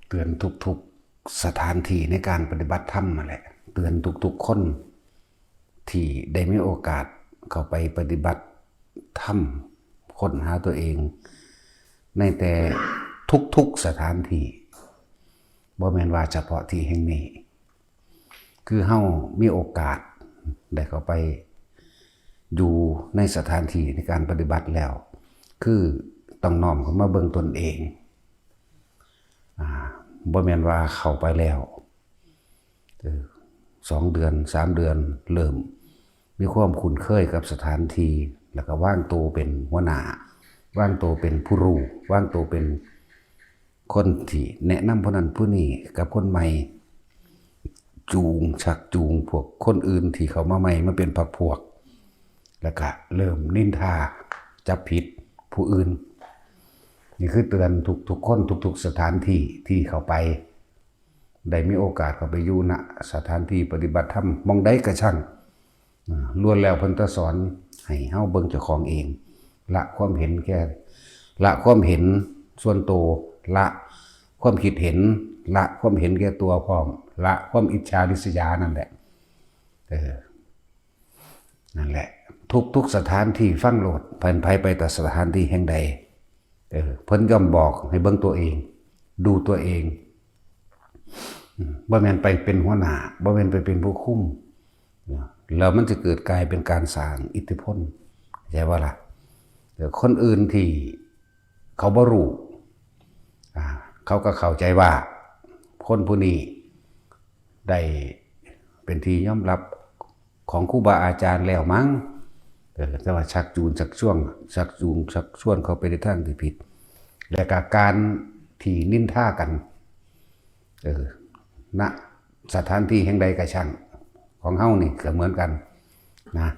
เตือนทุกๆสถานที่ในการปฏิบัติธรรมมาแหละเตือนทุกๆคนที่ได้มีโอกาสเข้าไปปฏิบัติธรรมค้นหาตัวเองในแต่ทุกๆสถานที่บ่แม่นว่าเฉพาะที่แห่งนี้คือเฮามีโอกาสได้เข้าไปอยู่ในสถานที่ในการปฏิบัติแล้วคือต้องน้อมเข้ามาเบิ่งตนเองบ่แม่นว่าเข้าไปแล้ว2 เดือน3 เดือนเริ่มมีความคุ้นเคยกับสถานที่แล้วก็วางตัวเป็นหัวหน้าวางตัวเป็นผู้รู้วางตัวเป็นคนที่แนะนำผู้นั้นผู้นี้กับคนใหม่ชักจูงพวกคนอื่นที่เขามาใหม่มาเป็นพรรคพวกแล้วก็เริ่มนินทาจับผิดผู้อื่นนี่คือเตือนทุกคนทุกสถานที่ที่เขาไปได้มีโอกาสเข้าไปอยู่ณสถานที่ปฏิบัติธรรมมองได้กระช่างล้วนแล้วเพิ่นตะสอนให้เฮาเบิ่งเจ้าของเองละความเห็นแค่ละความเห็นส่วนตัวละความคิดเห็นละความเห็นแก่ตัวพร้อมละความอิจฉาริษยานั่นแหละนั่นแหละทุกสถานที่ฟังโลดเพิ่นไปแต่สถานที่แห่งใดเพิ่นย่อมบอกให้เบิ่งตัวเองดูตัวเองบ่แม่นไปเป็นหัวหน้าบ่แม่นไปเป็นผู้คุมแล้วมันจะเกิดกลายเป็นการสร้างอิทธิพลใช่ว่าล่ะคนอื่นที่เขาบ่รู้เขาก็เข้าใจว่าคนผู้นี้ได้เป็นที่ยอมรับของครูบาอาจารย์แล้วมั้งแต่ว่าชักจูงชักชวนเขาไปในทางที่ผิดและการที่นินทากันณสถานที่แห่งใดก็ช่างของเฮานี่ก็เหมือนกันนะ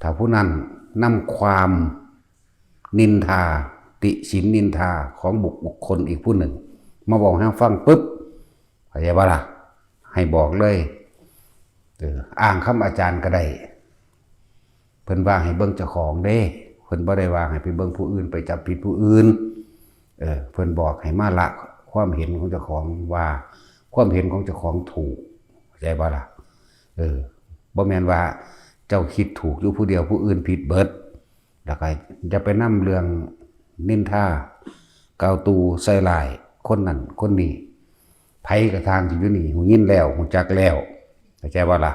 ถ้าผู้นั้นนำความนินทาติฉินนินทาของบุคคลอีกผู้หนึ่งมาบอกให้ฟังปุ๊บเข้าใจว่าล่ะให้บอกเลยอ้างคำอาจารย์ก็ได้เพิ่นว่าให้เบิ่งเจ้าของเด้เพิ่นบ่ได้ว่าให้ไปเบิ่งผู้อื่นไปจับผิดผู้อื่นเพิ่นบอกให้มาละความเห็นของเจ้าของว่าความเห็นของเจ้าของถูกเข้าใจบ่ล่ะบ่แม่นว่าเจ้าคิดถูกอยู่ผู้เดียวผู้อื่นผิดเบิดแล้วก็จะไปนำเรื่องนินทากาวตูใส่ร้ายคนนั้นคนนี้ไผกระทางที่อยู่นี่หูยินแล้วหูจักแล้วเข้าใจบ่ล่ะ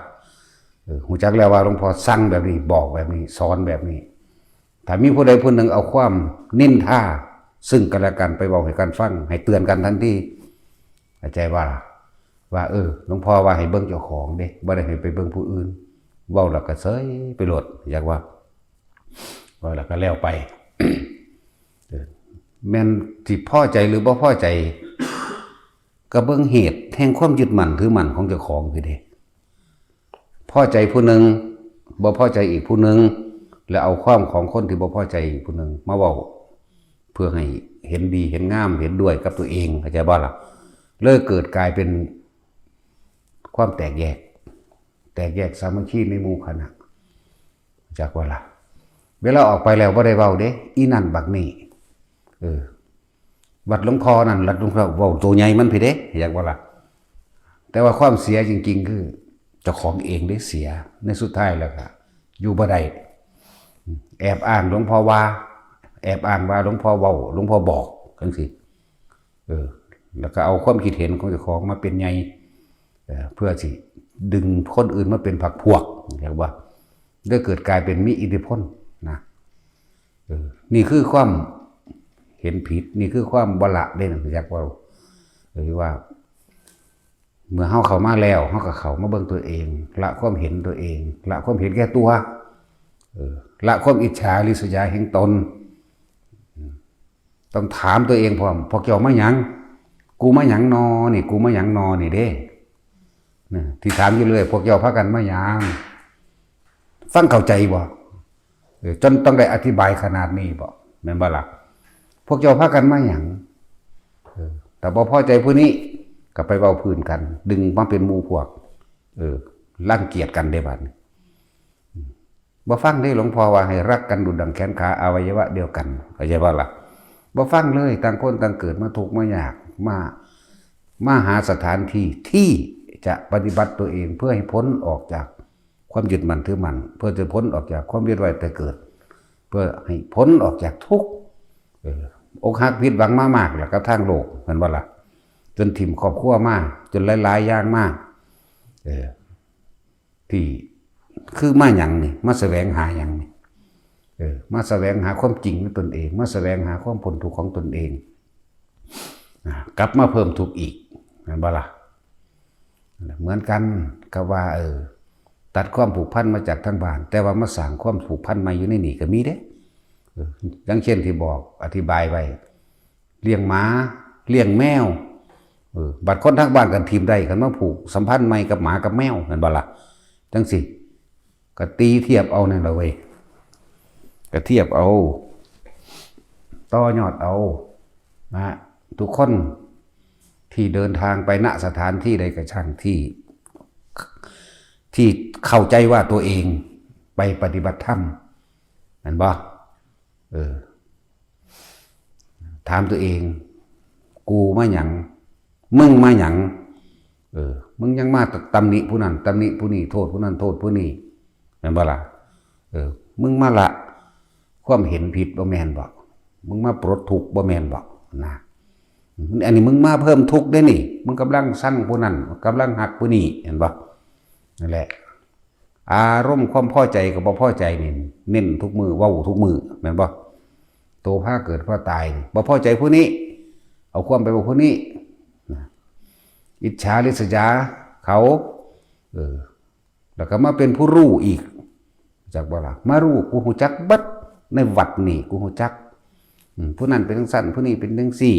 หูจักแล้วว่าหลวงพ่อสั่งแบบนี้บอกแบบนี้สอนแบบนี้ถ้ามีผู้ใดผู้หนึ่งเอาความนินทาซึ่งกันและกันไปบอกให้กันฟังให้เตือนกันทันทีเข้าใจว่าหลวงพ่อว่าให้เบิ่งเจ้าของเด้บ่ได้ให้ไปเบิ่งผู้อื่นเว้าแล้วก็เสยไปโลดอยากว่าแล้วก็แล้วไป แม่นที่พอใจหรือบ่พอใจก็เบิ่งเหตุแห่งความยึดมั่นถือมั่นของเจ้าของคือเด้พอใจผู้หนึ่งบ่พอใจอีกผู้หนึ่งแล้วเอาความของคนที่บ่พอใจอีกผู้หนึ่งมาเว้าเพื่อให้เห็นดีเห็นงามเห็นด้วยกับตัวเองเข้าใจบ่ล่ะเลยเกิดกลายเป็นความแตกแยกสามัคคีในหมู่คณะจากว่าล่ะเวลาออกไปแล้วบ่ได้เว้าเด้อีนั่นบักนี่วัดหลวงพ่อนั่นวัดหลวงพ่อเว้าตัวใหญ่มันพี่เด้อยากว่าล่ะแต่ว่าความเสียจริงๆคือเจ้าของเองได้เสียในสุดท้ายแล้วก็อยู่บ่ได้แอบอ้างหลวงพ่อว่าแอบอ้างว่าหลวงพ่อเว้าหลวงพ่อบอกจังซี่แล้วก็เอาความคิดเห็นของเจ้าของมาเป็นใหญ่เพื่อสิดึงคนอื่นมาเป็นพรรคพวกเรียกว่าได้เกิดกลายเป็นมีอิทธิพลนะนี่คือความเห็นผิดนี่คือความบ่ละเด้นะอยากว่าว่าเมื่อเฮาเข้ามาแล้วเฮาก็เข้ามาเบิ่งตัวเองละความเห็นตัวเองละความเห็นแก่ตัวละความอิจฉาริษยาแห่งตนต้องถามตัวเองพร้อมพวกเจ้ามาหยังกูมาหยังนอนี่กูมาหยังนอนี่เด้ที่ถามอยู่เลยพวกเจ้าพากันมาหยังฟังเข้าใจบ่จนต้องได้อธิบายขนาดนี้บ่แม่นบ่ล่ะพวกเจ้าพากันมาหยังแต่บ่พอใจผู้นี้ก็ไปเว้าพื้นกันดึงมาเป็นหมู่พวกรังเกียจกันได้บัดนี้บ่ฟังได้หลวงพ่อว่าให้รักกันดุจดั่งแขนขาอวัยวะเดียวกันเข้าใจบ่ล่ะบ่ฟังเลยต่างคนต่างเกิดมาทุกข์มายากมา มาหาสถานที่ที่จะปฏิบัติตัวเองเพื่อให้พ้นออกจากความยึดมั่นถือมั่นเพื่อจะพ้นออกจากความเวียนว่ายแต่เกิดเพื่อให้พ้นออกจากทุกข์อกหักผิดหวังมากๆแหละกับทางโลกเหมือนว่าล่ะจนถิ่มครอบครัวมากจนหลายๆอย่างมากที่คือมาหยังนี่มาแสวงหาหยังนี่มาแสวงหาความจริงของตนเองมาแสวงหาความพ้นทุกข์ของตนเองกลับมาเพิ่มทุกข์อีกเหมือนว่าล่ะเหมือนกันกับว่าตัดความผูกพันมาจากทางบ้านแต่ว่ามาสร้างความผูกพันมาอยู่ในนี่ก็มีเด้อย่างเช่นที่บอกอธิบายไว้เลี้ยงหมาเลี้ยงแมวบัดคนทางบ้านกันทีมได้กันมาผูกสัมพันธ์ใหม่กับหมากับแมวนั่นบ่ล่ะจังสิก็ตีเทียบเอานั่นละเว้ยก็เทียบเอาต่อยอดเอานะทุกคนที่เดินทางไปณสถานที่ใดก็ช่างที่เข้าใจว่าตัวเองไปปฏิบัติธรรมนั่นบ่ถามตัวเองกูมาหยังมึงมาหยังมึงยังมาตำหนิผู้นั้นตำหนิผู้นี้โทษผู้นั้นโทษผู้นี้แม่นบ่ล่ะมึงมาละความเห็นผิดบ่แม่นบ่มึงมาปลดทุกข์บ่แม่นบ่นะอันนี้มึงมาเพิ่มทุกข์ได้นี่มึงกำลังสั่งผู้นั้นกำลังหักผู้นี้เห็นบ่นั่นแหละอารมณ์ความพอใจกับบ่พอใจนี่เน้นทุกมือเว้าทุกมือแม่นบ่โตพาเกิดพาตายบ่พอใจผู้นี้เอาความไปบอกผู้นี้อิจฉาริษยาเขาแล้วก็มาเป็นผู้รู้อีกจากบ่ล่ะมารู้กูฮู้จักเบิดในวัดนี่กูฮู้จักผู้นั้นเป็นจังซั่นผู้นี้เป็นจังซี่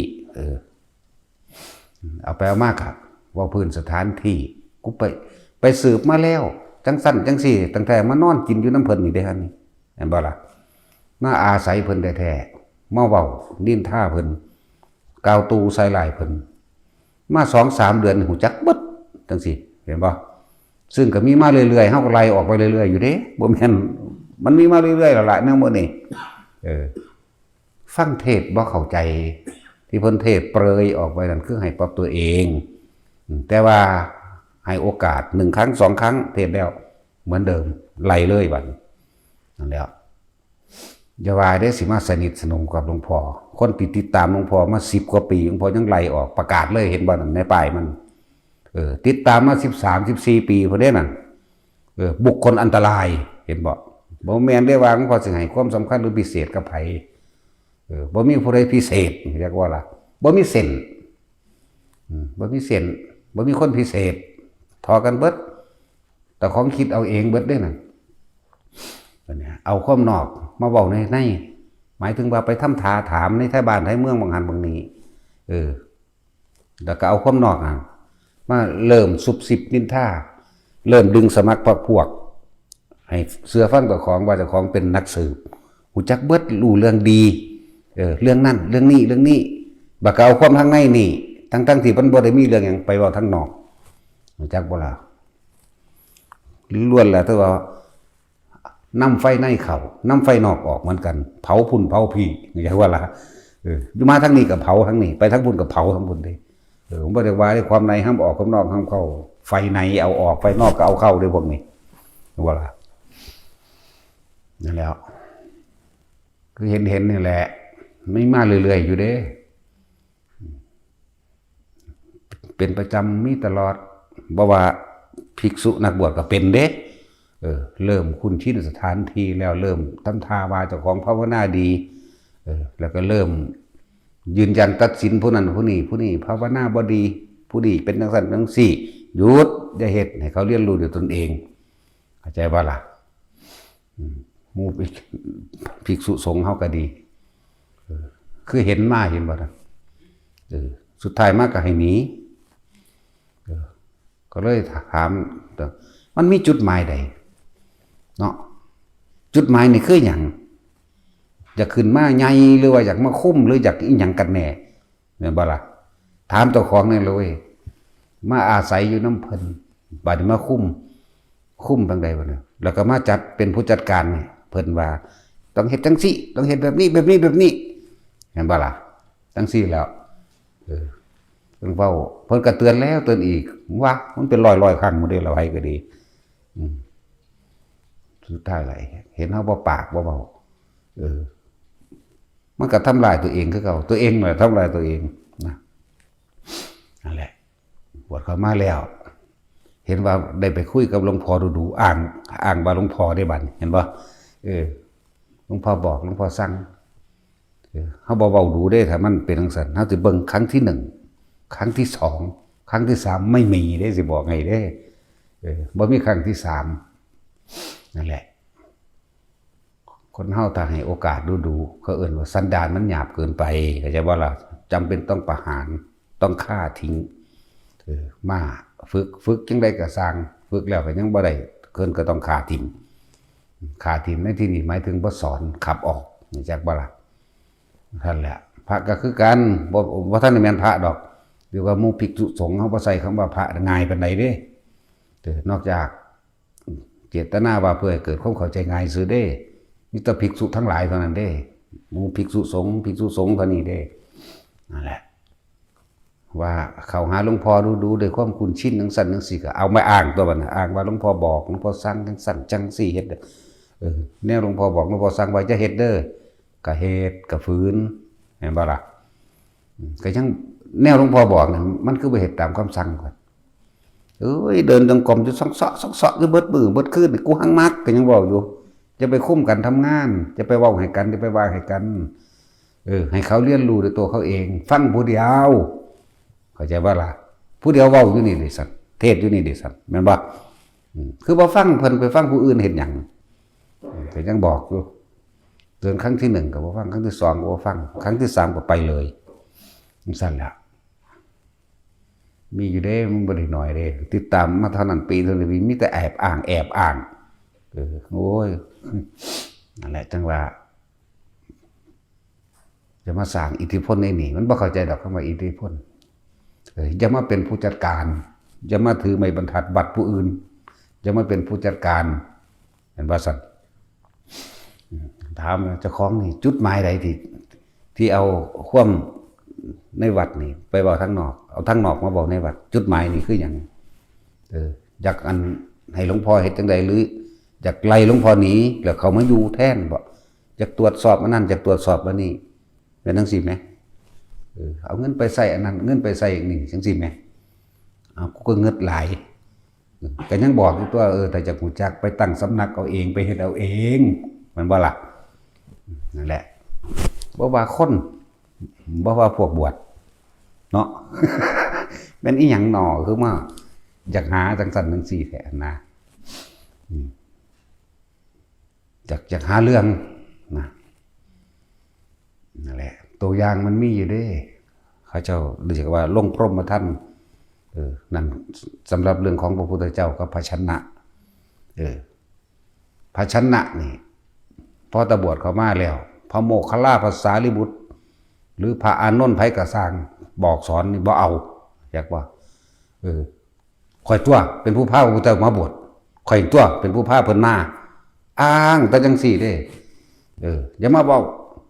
เอาไปเอามากครับว่าพื้นสถานที่กูไปสืบมาแล้วจังซั่นจังซี่ตั้งแต่มานอนกินอยู่น้ำเพิ่นนี่เด้ฮะนี่เห็นบ่ล่ะมาอาศัยเพิ่นแท้ๆมาเว้านินทาเพิ่นกาวตูใส่ลายเพิ่นมา 2-3 เดือนหูจักเบิดจังซี่เห็นบ่ซึ่งก็มีมาเรื่อยๆเฮาก็ไล่ออกไปเรื่อยๆอยู่เด้บ่แม่นมันมีมาเรื่อยๆแล้วล่ะแนวมื้อนี้ฟังเทศบ่เข้าใจที่เพิ่นเทศเปรยออกไปนั่นคือให้ปรับตัวเองแต่ว่าให้โอกาส1 ครั้ง 2 ครั้งเทศแล้วเหมือนเดิมไล่เลยบัดนั่นแล้วอย่าว่าได้สิมาสนิทสนมกับหลวงพ่อคนติดตามหลวงพ่อมา10 กว่าปีหลวงพ่อยังไล่ออกประกาศเลยเห็นบ่นั่นในป้ายมันติดตามมา13-14 ปีพุ่นเด้นั่นบุคคลอันตรายเห็นบ่แม่นได้ว่าหลวงพ่อสิให้ความสำคัญหรือพิเศษกับไผบ่มีผู้ใดพิเศษเรียกว่าล่ะบ่มีเส้นบ่มีเส้นบ่มีคนพิเศษทอกันเบิดแต่ของคิดเอาเองเบิดได้นั่นเอาความนอกมาเว้าในหมายถึงว่าไปทำทาถามในท้ายบ้านท้ายเมืองบางหันบางนี้แล้วก็เอาความนอกมาเริ่มซุบซิบนินทาเริ่มดึงสมัครพวกให้เสื้อฟังตัวของว่าเจ้าของเป็นนักสืบหูจักเบิดรู้เรื่องดีเรื่องนั้นเรื่องนี้บักเอาความทางในนี่ทั้งที่มันบ่ได้มีเรื่องหยังไปเว้าทางนอกหูจักบ่ล่ะล้วนแล้วแต่ว่านำไฟในเข้านำไฟนอกออกเหมือนกันเผาพุ่นเผาพี่อย่างว่าล่ะอยู่มาทางนี้ก็เผาทางนี้ไปทางพุ่นก็เผาทางพุ่นดิผมบ่ได้ว่าได้ความในห้ามออกความนอกห้ามเข้าไฟในเอาออกไฟนอกก็เอาเข้าด้วยพวกนี้ว่าล่ะนั่นแล้วคือเห็นนี่แหละไม่มาเรื่อยๆอยู่เด้เป็นประจำมีตลอดบ่ว่าภิกษุนักบวชก็เป็นเด้เริ่มคุ้นชินสถานที่แล้วเริ่มทำท่าว่าเจ้าของภาวนาดีแล้วก็เริ่มยืนยันตัดสินผู้นั้นผู้นี้ภาวนาบ่ดีผู้นี้เป็นจังซั่นจังซี่หยุดอย่าเฮ็ดให้เขาเรียนรู้ด้วยตนเองเข้าใจบ่ล่ะหมู่ภิกษุสงฆ์เฮาก็ดีคือเห็นมาเห็นบ่ล่ะสุดท้ายมาก็ให้หนีก็เลยถามมันมีจุดหมายใดเนาะจุดหมายนี่คือหยังอยากขึ้นมาใหญ่หรือว่าอยากมาคุ้มหรืออยากอีหยังกันแน่เนี่ยบ่ล่ะถามเจ้าของนี่เลยมาอาศัยอยู่น้ำเพิ่นบัดนี้มาคุ้มทางใดบ่เนี่ยแล้วก็มาจัดเป็นผู้จัดการนี่เพิ่นว่าต้องเฮ็ดจังซี่ต้องเฮ็ดแบบนี้เห็นบ่ล่ะจังซี่แล้ว เพิ่นเว้าเพิ่นก็เตือนแล้วเตือนอีกว่ามันเป็นร้อยๆครั้งบ่ได้ละไผก็ดีสุดท้ายไหลเห็นเฮาบ่ปากบ่เว้ามันก็ทำลายตัวเองคือเก่าตัวเองน่ะทำลายตัวเองนะนั่นแหละบวชเข้ามาแล้วเห็นว่าได้ไปคุยกับหลวงพ่อดูๆอ่างว่าหลวงพ่อได้บัดเห็นบ่หลวงพ่อบอกหลวงพ่อสั่งเฮาบ่เว้าดูเด้ถ้ามันเป็นจังซั่นเฮาสิเบิ่งครั้งที่1ครั้งที่2ครั้งที่3ไม่มีเด้สิบอกให้เด้บ่มีครั้งที่3นั่นแหละคนเฮาถ้าให้โอกาสดูเขาเอิ้นว่าสันดานมันหยาบเกินไปเข้าใจบ่ล่ะจำเป็นต้องประหารต้องฆ่าทิ้งมาฝึกจังได๋ก็สร้างฝึกแล้วก็ยังบ่ได้เกินก็ต้องฆ่าทิ้งในที่นี้หมายถึงบ่สอนขับออกรู้จักบ่ล่ะนั่นแหละพระก็คือกันบ่ทันได้แม่นพระดอกเดี๋ยวว่าหมู่ภิกษุสงฆ์เฮาบ่ใส่คำว่าพระง่ายปานใดเด้นอกจากเจตนาว่าเพื่อให้เกิดความเข้าใจง่ายซื่อเด้มีแต่ภิกษุทั้งหลายเท่านั้นเด้หมู่ภิกษุสงฆ์เท่านี้เด้นั่นแหละว่าเข้าหาหลวงพ่อดูด้วยความคุ้นชินจังซั่นจังซี่ก็เอามาอ้างตัวบัดน่ะอ้างว่าหลวงพ่อบอกหลวงพ่อสั่งจังซั่นจังซี่เฮ็ดแนวหลวงพ่อบอกหลวงพ่อสั่งไว้จะเฮ็ดเด้อก็เฮ็ดก็ฝืนเห็นบ่ล่ะก็ยังแนวหลวงพ่อบอกน่ะมันคือบ่เฮ็ดตามคำสั่งก่อนเดินจงกรมอยู่ซ่องๆคือเบิดมื้อเบิดคืนกูหังมักก็ยังเว้าอยู่จะไปคุ้มกันทำงานจะไปเว้าให้กันจะไปว่าให้กันให้เขาเรียนรู้ด้วยตัวเขาเองฟังผู้เดียวเข้าใจบ่ล่ะผู้เดียวเว้าอยู่นี่ดิสัตว์เทศอยู่นี่ดิสัตว์แม่นบ่คือบ่ฟังเพิ่นไปฟังผู้อื่นเฮ็ดหยังก็ยังบอกอยู่เตือนครั้งที่1ก็บ่ฟังครั้งที่2ก็บ่ฟังครั้งที่3ก็ไปเลยจังซั่นแหละมีอยู่เด้มันบ่ได้น้อยเด้ติดตามมาเท่านั้นปีเท่านี้มีแต่แอบอ้างโอ้ยนั่นแหละจังว่าจะมาสร้างอิทธิพลในนี่มันบ่เข้าใจดอกคำว่าอิทธิพลอย่ามาเป็นผู้จัดการอย่ามาถือไม้บรรทัดบัตรผู้อื่นอย่ามาเป็นผู้จัดการเห็นว่าซั่นถามเจ้าของนี่จุดหมายใดที่เอาความในวัดนี่ไปบอกทางนอกเอาทางนอกมาบอกในวัดจุดหมายนี่คือหยังอยากอันให้หลวงพ่อเฮ็ดจังได๋หรืออยากไล่หลวงพ่อหนีแล้วเขามาอยู่แทนบ่อยากตรวจสอบอันนั้นอยากตรวจสอบอันนี้เป็นจังซี่แหมเอาเงินไปใส่อันนั้นเงินไปใส่อีกนี่จังซี่แหมเอากูก็เงิดหลายก็ยังบอกอยู่ตัวแต่จะฮู้จักไปตั้งสำนักเอาเองไปเฮ็ดเอาเองมันบ่ล่ะนั่นแหละบ่ว่าคนบ่ว่าพวกบวชเนาะแม่นอีหยังหนอคือมาอยากหาจังซั่นจังซี่แท้นะอยากหาเรื่องนะนั่นแหละตัวอย่างมันมีอยู่เด้เขาเจ้าเรียกว่าลงพรหมท่านนั่นสำหรับเรื่องของพระพุทธเจ้ากับภาชนะภาชนะนี่พอตบวชเข้ามาแล้วพระโมคคัลลาภาษาลิบุตรหรือพระอานนท์ไผกสร้างบอกสอนนี่บ่เอาอยากว่าข่อยตัวเป็นผู้พาพระพุทธเจ้ามาบวชข่อยตัวเป็นผู้พาเพิ่นมาอ้างแต่จังซี่เด้อย่ามาบอก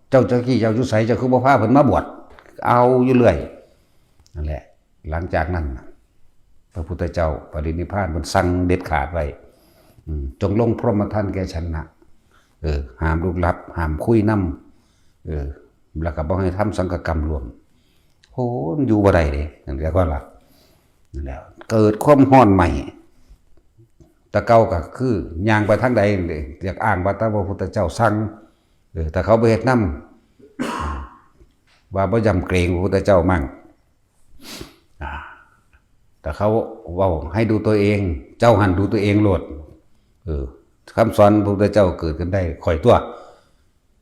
เจ้าขี้เจ้าอยู่ไสเจ้าคือบ่พาเพิ่นมาบวชเอาอยู่เรื่อยนั่นแหละหลังจากนั้นพระพุทธเจ้าปรินิพพานเพิ่นสั่งเด็ดขาดไว้จงลงพรหมท่านแก่ชนะห้ามลุกลับห้ามคุยนำแล้วก็บ่ให้ทำสังฆกรรมรวมโหอยู่บ่ได้เด้นั่นเรียกว่าล่ะนั่นแหละเกิดความร้อนใหม่ตะเก่าก็คือย่างไปทางใดอยากอ้างว่าพระพุทธเจ้าสั่งแต่เขาบ่เฮ็ดนำว่าบ่ยำเกรงพระพุทธเจ้ามั่งแต่เขาเว้าให้ดูตัวเองเจ้าหันดูตัวเองโลดคำสอนพระพุทธเจ้าเกิดขึ้นได้ข่อยตัว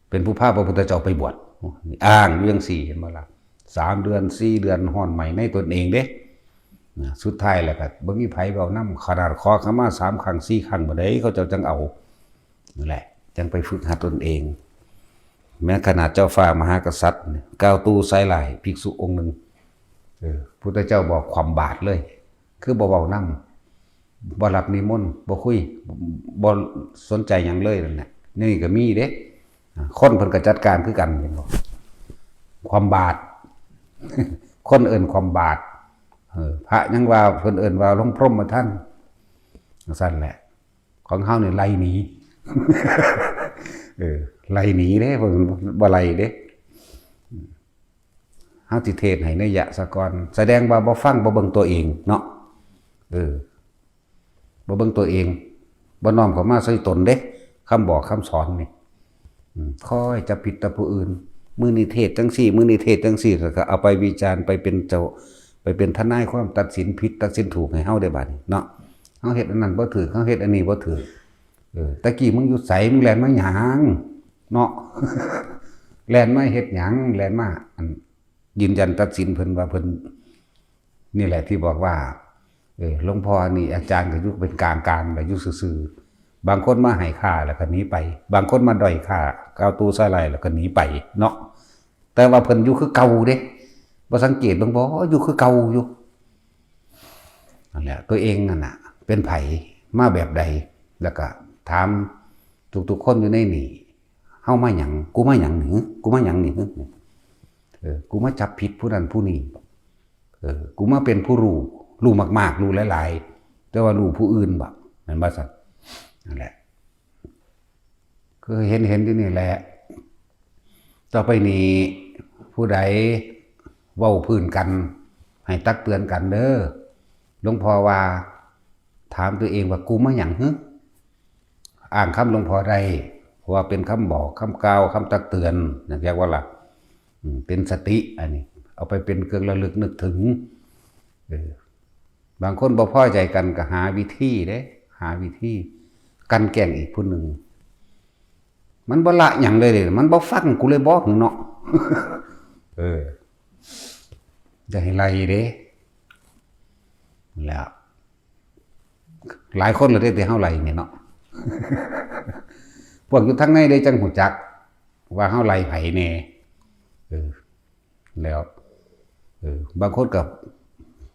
เป็นผู้พาพระพุทธเจ้าไปบวชอ้างอยู่จังซี่เห็นบ่ล่ะ3 เดือน4 เดือนฮ้อนใหม่ในตนเองเด้สุดท้ายแล้วก็บ่มีไผเว้านำขนาดขอขมา3 ครั้ง4 ครั้งบ่ได้เขาเจ้าจังเอานั่นแหละจังไปฝึกหัดตนเองแม้ขนาดเจ้าฟ้ามหากษัตริย์ก้าวตู้ไซหลายภิกษุองค์นึงพุทธเจ้าบอกความบาทเลยคือบ่เว้านำบ่รับนิมนต์บ่คุยบ่สนใจหยังเลยนั่นแหละนี่ก็มีเด้คนเพิ่นก็จัดการคือกันเห็นบ่ความบาทคนเอิ้นความบาท พระยังว่าเพิ่นเอิ้นว่าหลวงพรหมท่านสั่นแหละของเฮานี่ไล่หนี ไล่หนีเด้เพิ่นบ่ไล่เด้เฮาสิเทศน์ให้นัยยะซะก่อนแสดงว่าบ่ฟังบ่เบิ่งตัวเองเนาะบ่เบิ่งตัวเองบ่น้อมเข้ามาใส่ตนเด้คำบอกคำสอนนี่คอยจะผิดต่อผู้อื่นมื้อนี้เทศจังซี่มื้อนี้เทศจังซี่ก็เอาไปวิจารณ์ไปเป็นเจ้าไปเป็นทนายความตัดสินผิดตัดสินถูกให้เฮาได้บัดนี้เนาะเฮาเฮ็ดอันนั้นบ่ถูกเฮาเฮ็ดอันนี้บ่ถูกตะกี้มึงอยู่ไสมึงแล่นมาหยังเนาะ แล่นมาเฮ็ดหยังแล่นมายืนยันตัดสินเพิ่นว่าเพิ่นนี่แหละที่บอกว่าหลวงพ่อนี่อาจารย์ก็อยู่เป็นกลางๆแล้วอยู่ซื่อๆบางคนมาให้ค่าแล้วก็หนีไปบางคนมาด้อยค่าก้าวตู้ใส่ไหลแล้วก็หนีไปเนาะแต่ว่าเพิ่นอยู่คือเก่าเด้บ่สังเกตเบิ่งบ่อยู่คือเก่าอยู่นั่นแหละตัวเองนั่นน่ะเป็นไผมาแบบใดแล้วก็ถามทุกๆคนอยู่ในนี่เฮามาหยังกูมาหยังนี่กูมาหยังนี่กูมาจับผิดผู้นั้นผู้นี้กูมาเป็นผู้รู้มากๆรู้หลายๆแต่ว่ารู้ผู้อื่นบ่แม่นบ่ซั่นนั่นแหละคือเห็นที่นี่แหละต่อไปนี้ผู้ใดเว้าพื้นกันให้ตักเตือนกันเด้อหลวงพ่อว่าถามตัวเองว่ากูมาหยังอ่านคำหลวงพ่อได้เพราะว่าเป็นคำบอกคำกล่าวคำตักเตือนนะเรียกว่าล่ะเป็นสติอันนี้เอาไปเป็นเครื่องระลึกนึกถึงบางคนบ่พอใจกันก็หาวิธีเด้หาวิธีกันแกล้งอีกผู้หนึ่งมันบ่ละหยังเลยมันบ่ฟังกูเลยบอกเนาะ จะให้ไล่เด้แล้วหลายคนเลยได้แต่เฮาไล่เนี่ยเนาะ พวกอยู่ทั้งในได้จังหูจักว่าเฮาไล่ไผแน่แล้วบางคนกับ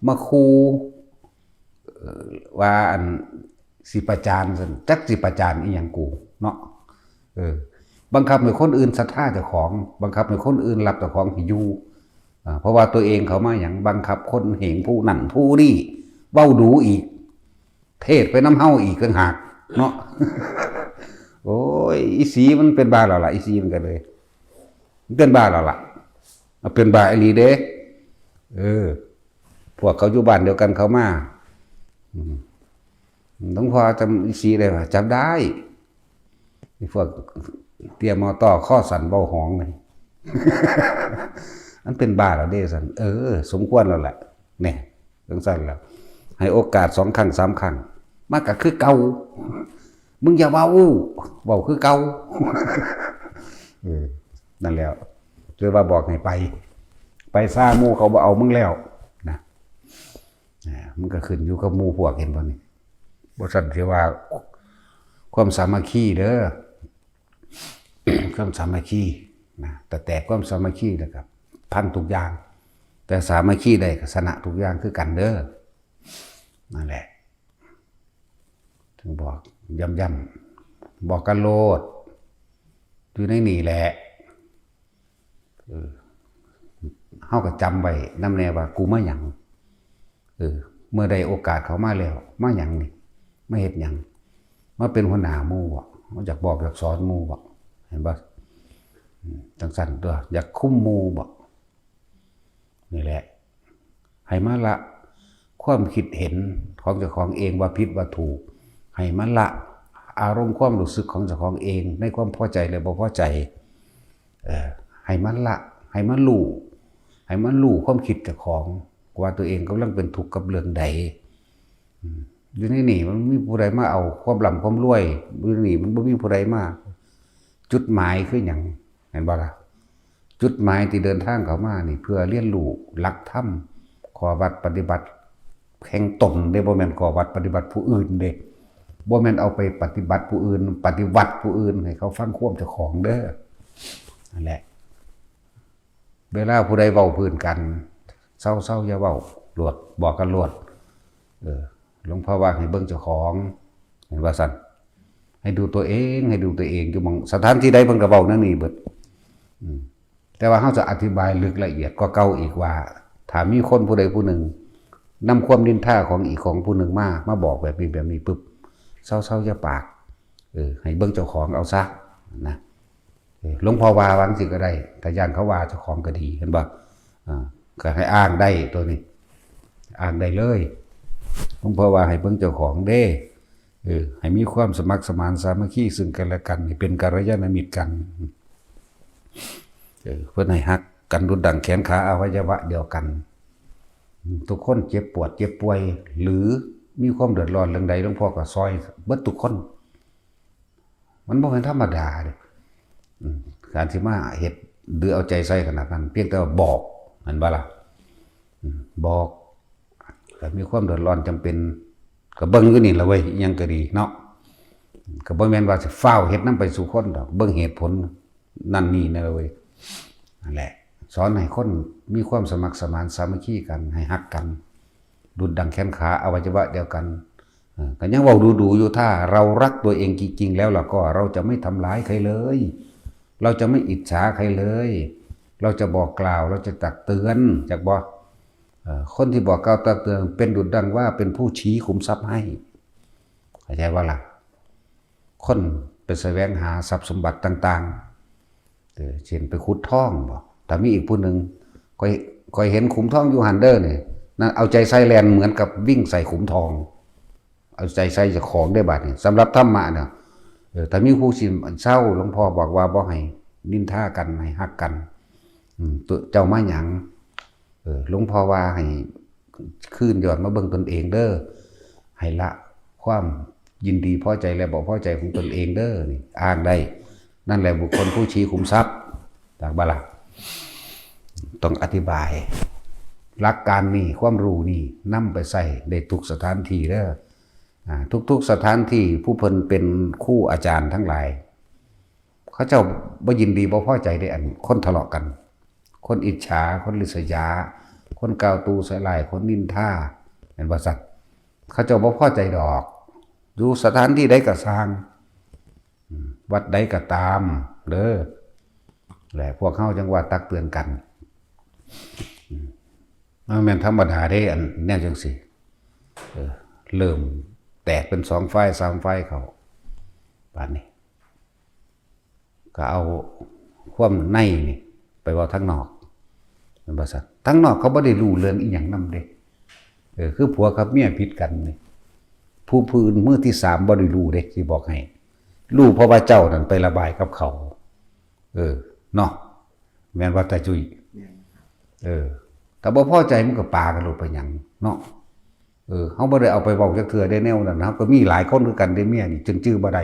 มาคูว่าอันสิประจานซั่นจักสิประจานอีหยังกูเนาะบังคับให้คนอื่นศรัทธาเจ้าของบังคับให้คนอื่นรับเจ้าของให้อยู่เพราะว่าตัวเองเขามาหยังบังคับคนเหงผู้นั่นผู้นี่เว้าดูอีกเทศไปน้ำเฮาอีกต่างหากเนาะ โอ้ยอีสีมันเป็นบ้าแล้วล่ะอีสีมันก็เลยมันเป็นบ้าแล้วล่ะเป็นบ้าอีหลีเด้พวกเขาอยู่บ้านเดียวกันเขามาหลวงพ่อจำอีสีได้ป่ะจำได้พวกเตรียมมอต่อข้อสันเบาหองเลย อันเป็นบ้าแล้วเด้สันสมควรแล้วแหละเนี่ยจังสั่นแล้วให้โอกาส2 ครั้ง 3 ครั้งมากก็คือเก่ามึงอย่าเว้าคือเก่า นั่นแล้วเจอว่าบอกให้ไปซ่าหมู่เขาบ่เอามึงแล้วนะมันก็ขึ้นอยู่กับหมู่พวกเห็นบ่นี่บ่ซั่นสิว่าความสามัคคีเด้อ ความสามัคคีนะแต่ความสามัคคีนะครับพังทุกอย่างแต่สามัคคีได้ก็ชนะทุกอย่างคือกันเด้อนั่นแหละถึงบอกย้ำบอกกันโลดอยู่ในนี่แหละเฮาก็จำไว้นำแน่ว่ากูมาหยังเมื่อใดโอกาสเขามาแล้วมาหยังนี่มาเฮ็ดหยังมาเป็นหัวหน้าหมู่บ่มาอยากบอกอยากสอนหมู่บ่เห็นบ่จังซั่นตัวอยากคุมหมู่บ่นี่แหละให้มาละความคิดเห็นของเจ้าของเองว่าผิดว่าถูกให้มันละอารมณ์ความรู้สึกของเจ้าของเองในความพอใจหรือบ่พอใจให้มันละให้มันรู้ความคิดเจ้าของว่าตัวเองกำลังเป็นทุกข์กับเรื่องใดอยู่ในนี่มันมีผู้ใดมาเอาความร่ำความรวยอยู่ในนี่มันบ่มีผู้ใดมาจุดหมายคือหยังเห็นบ่ล่ะจุดหมายที่เดินทางเข้ามานี่เพื่อเรียนรู้หลักธรรมข้อวัดปฏิบัติแห่งตนเด้บ่แม่นข้อวัดปฏิบัติผู้อื่นเด้บ่แม่นเอาไปปฏิบัติผู้อื่นปฏิวัติผู้อื่นให้เขาฟังความเจ้าของเด้อนั่นแหละเวลาผู้ใดเว้าพื้นกันเศร้าอย่าเว้าหลวดบอกกันหลวดหลวงพ่อว่าให้เบิ่งเจ้าของเห็นว่าซั่นให้ดูตัวเองอยู่หม้องสถานที่ใดเพิ่นก็เว้านั่นนี่เบิดแต่ว่าเฮาจะอธิบายลึกละเอียดกว่าเก่าอีกว่าถ้ามีคนผู้ใดผู้หนึ่ง นำความนินทาของอีกของผู้หนึ่งมาบอกแบบนี้ปุ๊บเศร้าจะปากให้เบิ่งเจ้าของเอาซะนะหลวงพ่อว่าวางสิก็ได้ถ้าย่านเขาว่าเจ้าของก็ดีเห็นบ่ก็ให้อ้างได้ตัวนี้อ้างได้เลยหลวงพ่อว่าให้เบิ่งเจ้าของเด้ให้มีความสมัครสมานสามัคคีซึ่งกันและกันเป็นกัลยาณมิตรกันเพื่อให้ฮักกันดุจดั่งแขนขาอวัยวะเดียวกันทุกคนเจ็บปวดเจ็บป่วยหรือมีความเดือดร้อนเรื่องใดหลวงพ่อก็ซอยเบิดทุกคนมันบ่เป็นธรรมดาเด้การที่มาเฮ็ดหรือเอาใจใส่ขนาดนั้นเพียงแต่ว่าบอกมันบ่ล่ะบอกแต่มีความเดือดร้อนจำเป็นก็เบิ่งอยู่นี่ล่ะเว้ยอิหยังก็ดีเนาะก็บ่แม่นว่าสิฟ้าวเฮ็ดนำไปสู่คนดอกเบิ่งเหตุผลนั่นนี่นะเว้ยนั่นแหละสอนให้คนมีความสมัครสมานสามัคคีกันให้ฮักกันดุจดั่งแขนขาอวัยวะเดียวกันก็ยังเว้าดูอยู่ถ้าเรารักตัวเองจริงๆแล้วล่ะก็เราจะไม่ทำร้ายใครเลยเราจะไม่อิจฉาใครเลยเราจะบอกกล่าวเราจะตักเตือนจากบ่คนที่บอกกล่าวตักเตือนเป็นดุจดั่งว่าเป็นผู้ชี้ขุมทรัพย์ให้เข้าใจว่าล่ะคนไปแสวงหาทรัพย์สมบัติต่างๆเช่นไปขุดทองบ่แต่มีอีกผู้หนึ่งคอยเห็นขุมทองอยู่หันเดอร์เนี่ยนั่นเอาใจใส่แลนเหมือนกับวิ่งใส่ขุมทองเอาใจใส่จากของได้บัดนี่สำหรับธรรมะเนี่ยถ้ามีผู้สิเศร้าหลวงพ่อบอกว่าบ่ให้นินทากันให้ฮักกันตัวเจ้ามาหยังหลวงพ่อว่าให้คืนยอดมาเบิ่งตนเองเด้อให้ละความยินดีพอใจและบ่พอใจของตนเองเด้อนี่อ้างได้นั่นแหละบุคคลผู้ชี้ขุมทรัพย์จากบ่ล่ะต้องอธิบายหลักการนี่ความรู้นี่นำไปใส่ได้ทุกสถานที่เด้อทุกสถานที่ผู้เพิ่นเป็นคู่อาจารย์ทั้งหลายเขาเจ้าบ่ยินดีบ่พอใจได้อันคนทะเลาะกันคนอิจฉาคนริษยาคนกล่าวตูใส่ร้ายคนนินทาเห็นบ่สัตว์เขาเจ้าบ่พอใจดอกอยู่สถานที่ใดก็สร้างวัดใดก็ตามเด้อแหละพวกเฮาจังว่าตักเตือนกันมันเป็นธรรมดาได้อันแน่จังสิเริ่มแตกเป็น2 ฝ่าย 3 ฝ่ายเขาป่านนี้ก็เอาความในนี่ไปเว้าทางนอกเป็นบ่ซั่นทางนอกเขาบ่ได้รู้เรื่องอีหยังนำเด้คือผัวกับเมียผิดกันนี่ผู้อื่นมือที่3บ่ได้รู้เด้สิบอกให้รู้เพราะว่าเจ้านั่นไประบายกับเขาเนาะแม่นว่าตาจุ้ยถ้าบ่พอใจมันก็ปากันโลดไปหยังเนาะเฮาบ่ได้เอาไปเว้าจักเทื่อได้แนวนั้นเฮาก็มีหลายคนคือกันได้เมียนี่จึงจื้อบ่ได้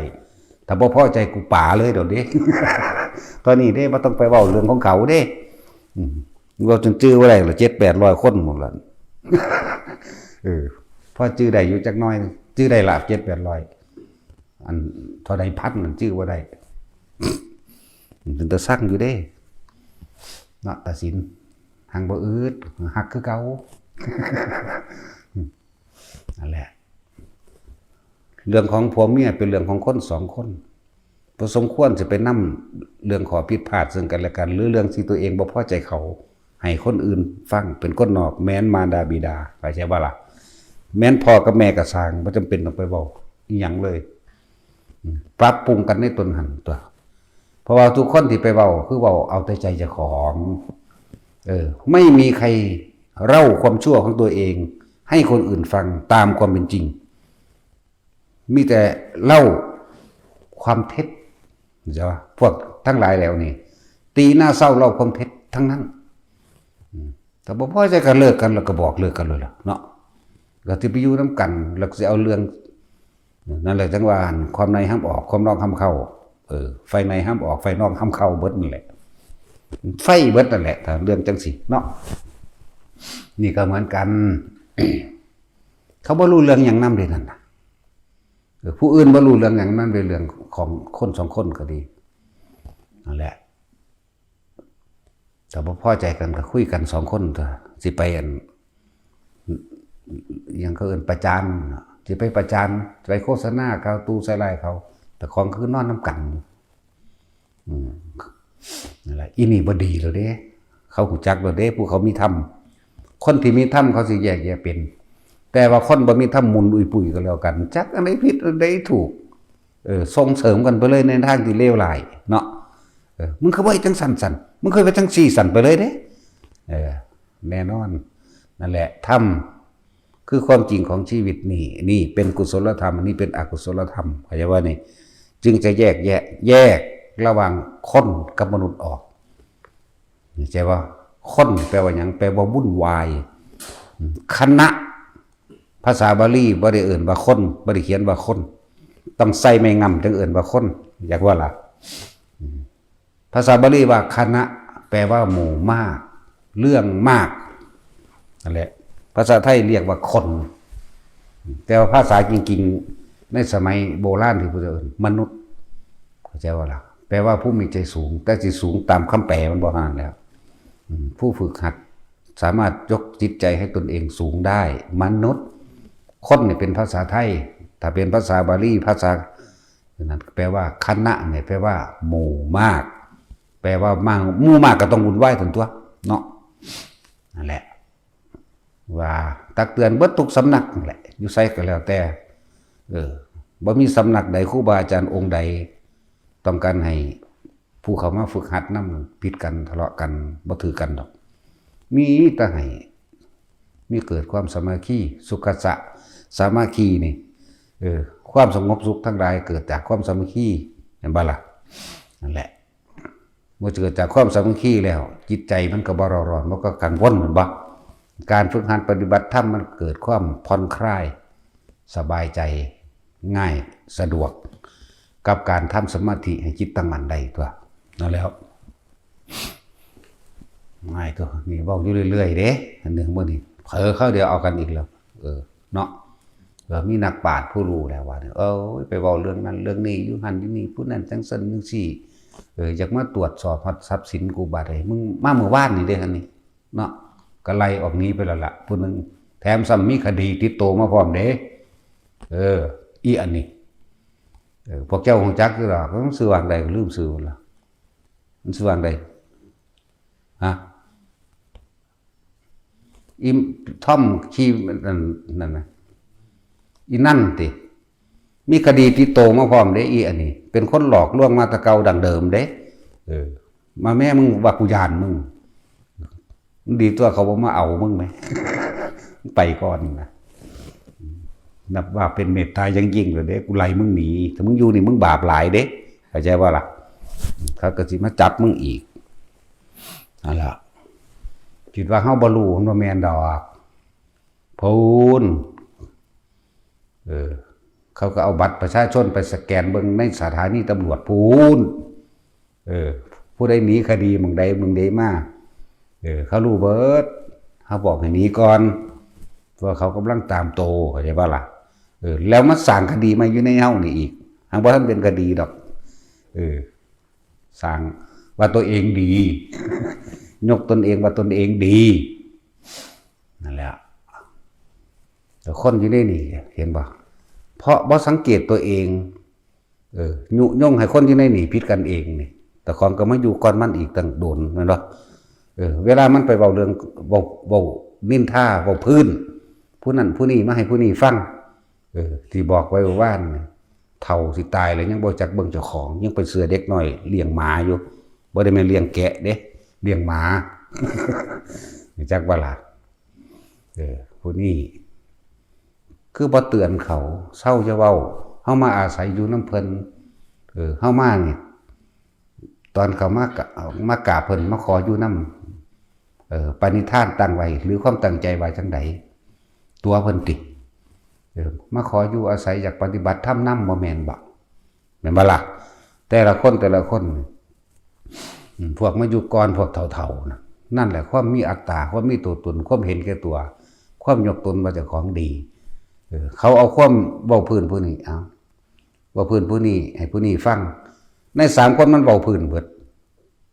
ถ้าบ่พอใจกูป่าเลยเดี๋ยวนี้ ตอนนี้เด้บ่ต้องไปเว้าเรื่องของเขาเด้เราจึงจื้อบ่ได้ละ700-800คนหมดแล้ว พอจื้อได้อยู่จักหน่อยจื้อได้ละ700-800อันเท่าใดพันนั่นจื้อบ่ได้ถึงจะสั่งอยู่เด้เนาะตัดสินหังบ่อืดหักคือเก่า นั่นแหละเรื่องของผัวเมียเป็นเรื่องของคน2 คนบ่สมควรจะไปนำเรื่องขอผิดพลาดซึ่งกันและกันหรือเรื่องที่ตัวเองบ่พอใจเขาให้คนอื่นฟังเป็นคนนอกแม้นมารดาบิดาเข้าใจบ่ล่ะแม้นพ่อกับแม่ก็สร้างบ่จำเป็นต้องไปเว้าอีหยังเลยปรับปรุงกันในตนหันตัวเพราะว่าทุกคนที่ไปเว้าคือเว้าเอาแต่ใจเจ้าของไม่มีใครเล่าความชั่วของตัวเองให้คนอื่นฟังตามความเป็นจริงมีแต่เล่าความเท็จใช่ป่ะพวกทั้งหลายแล้วนี่ตีหน้าเศร้าเล่าความเท็จทั้งนั้นแต่บ่พอใจกันเลิกกันแล้วก็บอกเลิกกันเลยล่ะเนาะก็สิไปอยู่นำกันแล้วสิเอาเรื่องนั่นแหละจังว่าความในห้ามออกความนอกห้ามเข้าไฟในห้ามออกไฟนอกห้ามเข้าเบิดนั่นแหละไฟเบิดนั่นแหละถ้าเรื่องจังสิเนาะนี่ก็เหมือนกัน เขาบ่รู้เรื่องหยังนำเลยนั่นน่ะผู้อื่นบ่รู้เรื่องหยังนั้นเป็นเรื่องของคน2 คนก็ดีนั่นแหละแต่บ่พอใจกันก็คุยกัน2 คนเถอะสิไปอันยังเขาเอิ้นประจานสิไปประจานไปโฆษณาเขาตู้ใส่ร้ายเขาแต่ของคือนอนนำกันนั่นแหละอีนี่บ่ดีแล้วเด้เขาฮู้จักแล้วเด้ผู้เขามีธรรมคนที่มีธรรมเขาสิแยกแยะเป็น แต่ว่าคนบ่มีทำมุนอุยปุ๋ยก็แล้วกันจักอันไหนผิดอันไหนถูกส่งเสริมกันไปเลยในทางที่เลวร้ายเนาะมึงเคยไปจังสั่นมึงเคยไปจังสี่สั่นไปเลยเด้แน่นอนนั่นแหละธรรมคือความจริงของชีวิตนี่เป็นกุศลธรรมอันนี้เป็นอกุศลธรรมเข้าใจว่านี่จึงจะแยกระหว่างคนกับมนุษย์ออกเข้าใจว่าคนแปลว่าหยังแปลว่าวุ่นวายคณะภาษาบาลีบ่ได้เอ่ยว่าคนบ่ได้เขียนว่าคนต้องใส่ไม่งำจึงเอ่ยว่าคนอยากว่าล่ะภาษาบาลีว่าคณะแปลว่าหมู่มากเรื่องมากนั่นแหละภาษาไทยเรียกว่าคนแต่ว่าภาษาจริงๆในสมัยโบราณที่พูดถึงมนุษย์เข้าใจว่าล่ะแปลว่าผู้มีใจสูงแต่จิตสูงตามคำแปลมันบ่ห่างแล้วผู้ฝึกหัดสามารถยกจิตใจให้ตนเองสูงได้มนุษย์คนเนี่ยเป็นภาษาไทยถ้าเป็นภาษาบาลีภาษานั้นแปลว่าคณะเนี่ยแปลว่าหมู่มากแปลว่ามากหมู่มากก็ต้องวุ่นวายถึงตัวเนาะนั่นแหละว่าตักเตือนเบิดทุกสำนักนั่นแหละอยู่ไสก็แล้วแต่บ่มีสำนักใดครูบาอาจารย์องค์ใดต้องการให้ผู้เขามาฝึกหัดนำผิดกันทะเลาะกันบ่ถือกันดอกมีแต่ให้มีเกิดความสามัคคีสุขสะสามัคคีนี่ความสงบสุขทั้งหลายเกิดจากความสามัคคีเห็นบ่ล่ะนั่นแหละเมื่อเกิดจากความสามัคคีแล้วจิตใจมันก็บ่ร้อนมันก็กังวลเหมือนบ่การฝึกหัดปฏิบัติธรรมมันเกิดความผ่อนคลายสบายใจง่ายสะดวกกับการทำสมาธิให้จิตตั้งมั่นได้ตัวนั่นแล้วง่ายตัวนี่บอกอยู่เรื่อยๆเด้อันหนึ่งมื่อนี้เผลอเข้าเดี๋ยวเอากันอีกแล้วเนาะมีนักปราชญ์ผู้รู้แล้วว่าไปบอกเรื่องนั้นเรื่องนี้อยู่หันอยู่นี่ผู้นั้นจังซั่นจังซี่อยากมาตรวจสอบทรัพย์สินกูบาดใดมึงมาเมื่อวานนี่เด้อันนี้เนาะก็ไล่ออกนี้ไปแล้วล่ะผู้นึงแถมซ้ำมีคดีติดโตมาพร้อมเด้อีอันนี้พวกเจ้าของจักคือหรอต้องซื้อวางใดก็ลืมซื้อละมันซื้อวางใดฮะอีท่อมขี้นั่นนะอีนั่นติมีคดีติดโตมาพร้อมเด้อีอันนี้เป็นคนหลอกลวงมาตะเกาดังเดิมเด้มาแม่มึงว่ากูยานมึงดีตัวเขาบอกมาเอามึงไหมไปก่อนนะนับว่าเป็นเมตตายังยิ่งเลยเด้กูไล่มึงหนีถ้ามึงอยู่นี่มึงบาปหลายเด้เข้าใจว่าล่ะเขาก็สิมาจับมึงอีกนั่นแหละคิดว่าเฮาบ่รู้ว่าแม่นดอกพูนเขาก็เอาบัตรประชาชนไปสแกนเบิ่งในสถานีตำรวจพูนผู้ใดหนีคดีมึงใดมาเขารู้เบิดเขาบอกให้หนีก่อนว่าเขากำลังตามโตเข้าใจป่ะล่ะแล้วมาสั่งคดีมาอยู่ในเฮานี่อีกหากว่าท่านเป็นคดีดอกสั่งว่าตัวเองดียกตนเองว่าตนเองดีนั่นแหละแต่คนอยู่ในนี่เห็นป่ะเพราะบ่สังเกตตัวเองยุยงให้คนอยู่ในนี่ผิดกันเองนี่แต่ของก็มาอยู่ก่อนมันอีกตั้งโดนนั่นหรอเวลามันไปเบาเรื่องเบานินท่าเบาพื้นผู้นั้นผู้นี้มาให้ผู้นี้ฟังที่บอกไว้ว่าเท่าสิตายเลยยังบ่จักเบิ่งเจ้าของยังเป็นเสือเด็กน้อยเลี้ยงหมาอยู่บ่ได้แม่นเลี้ยงแกะเด้เลี้ยงหมาจักว่าล่ะผู้นี้คือบ่เตือนเขาเศร้าจะเว้าเฮามาอาศัยอยู่น้ำเพิ่นเฮามานี่ตอนเขามากราบเพิ่นมาขออยู่น้ำปณิธานตั้งไว้หรือความตั้งใจไว้จังใดตัวเพิ่นติมาขออยู่อาศัยอยากปฏิบัติธรรมนำบ่แม่นบ่แม่นบ่ล่ะแต่ละคนพวกมาอยู่ก่อนพวกเฒ่าๆนั่นแหละความมีอัตตาความมีตัวตนความเห็นแก่ตัวความยกตนว่าเจ้าของดีเขาเอาความเว้าพื้นผู้นี้เอาเว้าพื้นผู้นี้ให้ผู้นี้ฟังใน3คนมันเว้าพื้นเบิด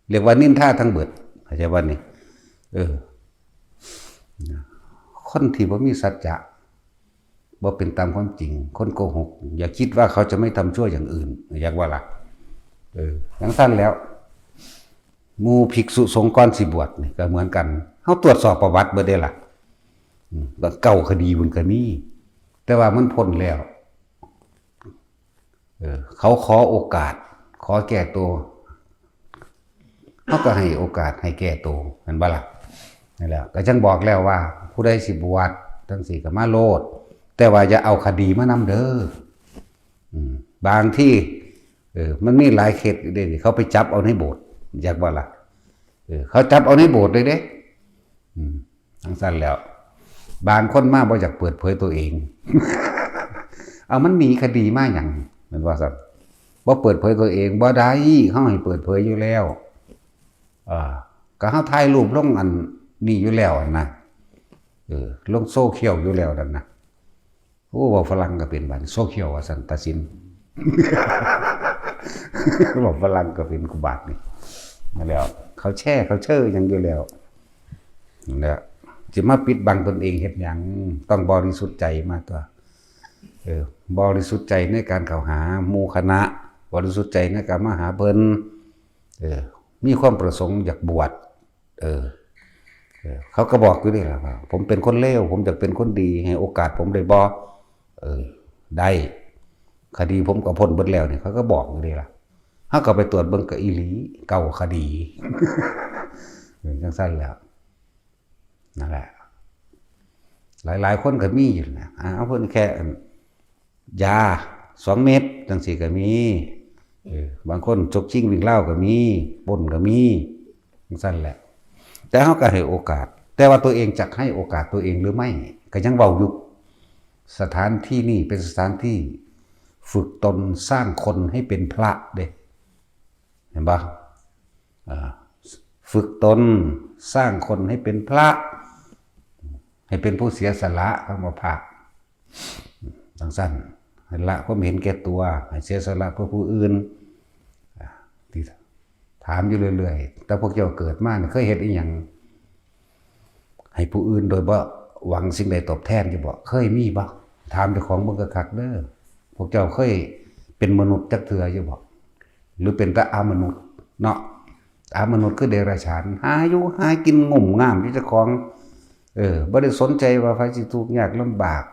เรียกว่านินทาทั้งเบิดเข้าใจบ่นี่คนที่บ่มีสัจจะบ่เป็นตามความจริงคนโกหกอย่าคิดว่าเขาจะไม่ทำชั่วอย่างอื่นอยากว่าล่ะอย่างสั้นแล้วหมู่ภิกษุสงฆ์ก่อนสิบวชนี่ก็เหมือนกันเฮาตรวจสอบประวัติเบิดได้ล่ะ ก็เก่าคดีมันก็มีแต่ว่ามันพ้นแล้วเขาขอโอกาสขอแก้ตัวเขาก็ให้โอกาสให้แก้ตัวเห็นบ่ล่ะนี่แหละก็จังบอกแล้วว่าผู้ใดสิบวชทั้งสี่ก็มาโลดแต่ว่าอย่าเอาคดีมานำเด้อบางที่มันมีหลายเคสเด้เขาไปจับเอาในโบสถ์อยากบ่ล่ะเขาจับเอาในโบสถ์เลยเด้ทั้งสั้นแล้ว บางคนมาบ่อยากเปิดเผยตัวเอง เอามันมีคดีมาอย่างเหมือนว่าสัตว์บ่เปิดเผยตัวเองบ่ได้เขาให้เปิดเผยอยู่แล้วก็เขาถ่ายรูปลงอันนี้อยู่แล้วนะลงโซเชียลอยู่แล้วนั่นนะโอ้บอกฝรั่งก็เป็นบันโซเชียลว่าสันตัดสิน บอกฝรั่งก็เป็นกุบาทนี่มาแล้วเขาแช่เขาเชื่อยังอยู่แล้วเนี่ยจะมาปิดบังตนเองเห็นอย่างต้องบริสุทธิ์ใจมาตัวบริสุทธิ์ใจในการเข้าหาหมู่คณะบริสุทธิ์ใจในการมาหาเพิ่นมีความประสงค์อยากบวชเขาก็บอกอยู่นี่แหละว่าผมเป็นคนเลวผมอยากเป็นคนดีให้โอกาสผมได้บ่ได้คดีผมก็พ้นเบิดแล้วเนี่ยเขาก็บอกอยู่นี่ล่ะเขาก็ไปตรวจเบิ่งกับอีหลีเก่าคดีจังสั้นแล้วนั่นแหละหลายคนก็มีอยู่นะเอาเพิ่นแค่ยา2 เม็ดจังสี่ก็มีบางคนจกชิงวิ่งเล่าก็มีปล้นก็มีจังสั้นแหละแต่เขาก็ให้โอกาสแต่ว่าตัวเองจะให้โอกาสตัวเองหรือไม่ก็ยังเว้าอยู่สถานที่นี่เป็นสถานที่ฝึกตนสร้างคนให้เป็นพระเด้เห็นปะฝึกตนสร้างคนให้เป็นพระให้เป็นผู้เสียสละคำว่าพระทั้งสั้นให้ละความเห็นแก่ตัวให้เสียสละเพื่อผู้อื่นที่ถามอยู่เรื่อยๆแต่พวกเจ้าเกิดมาเคยเห็นอีหยังให้ผู้อื่นโดยบ่หวังสิ่งใดตอบแทนจะบอกเคยมีบ่ถามเจ้าของเบิ่งคักๆเด้อพวกเจ้าเคยเป็นมนุษย์จักเทื่ออยู่บ่หรือเป็นแต่มนุษย์เนาะมนุษย์คือเดรัจฉานหาอยู่หากินงมงามที่เจ้าของบ่ได้สนใจว่าไฟสิทุกข์ยากลำบาก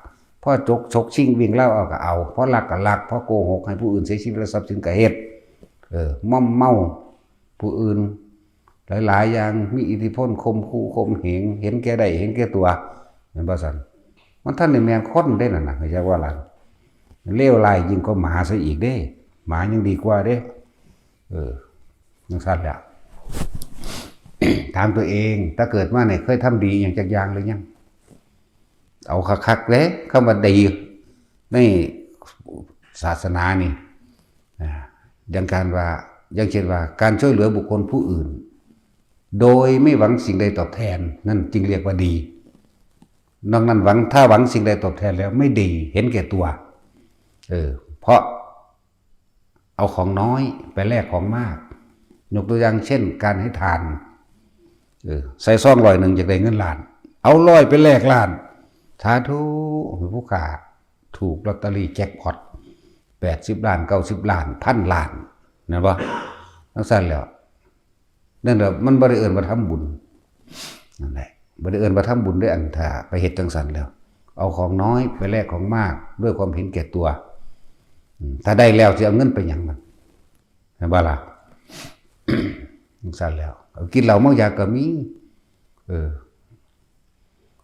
พอฉกชิงวิ่งเล่าเอาก็เอาพอลักก็ลักพอโกหกให้ผู้อื่นเสียชีวิตและทรัพย์สินก็เฮ็ดม่อมเมาผู้อื่นหลายๆอย่างมีอิทธิพลคมคู่คมเหงเห็นแก่ได้เห็นแก่ตัวเห็นบ่ซั่นมันท่านนี่แม่นคนได้นั่นน่ะไม่ใช่ว่าล่ะเลวร้ายยิ่งกว่าหมาซะอีกเด้หมายังดีกว่าเด้จังซั่นแหละ ถามตัวเองถ้าเกิดมาเนี่ยเคยทำดีอย่างจักอย่างหรือยังเอาคักๆเลยเข้ามาดีในศาสนานี่อย่างเช่นว่าการช่วยเหลือบุคคลผู้อื่นโดยไม่หวังสิ่งใดตอบแทนนั่นจึงเรียกว่าดีนอกนั้นถ้าหวังสิ่งใดตอบแทนแล้วไม่ดีเห็นแก่ตัวเพราะเอาของน้อยไปแลกของมากยกตัวอย่างเช่นการให้ทานใส่ซอง100อยากได้เงินล้านเอา100ไปแลกล้านสาธุผู้ขาถูกลอตเตอรี่แจ็คพอต80 ล้าน90 ล้าน1,000 ล้านนั่นบ่ทั้งสั้นแล้วนั่นแหละมันบ่ได้เอิ้นว่าทำบุญนั่นแหละบ่ได้เอิ้นว่าทำบุญด้วยอันถ้าไปเฮ็ดจังซั่นแล้วเอาของน้อยไปแลกของมากด้วยความเห็นแก่ตัวถ้าได้แล้วสิเอาเงินไปหยังมันเห็นบ่ล่ะจังซั่นแล้วกินเหล้าเมายาก็มี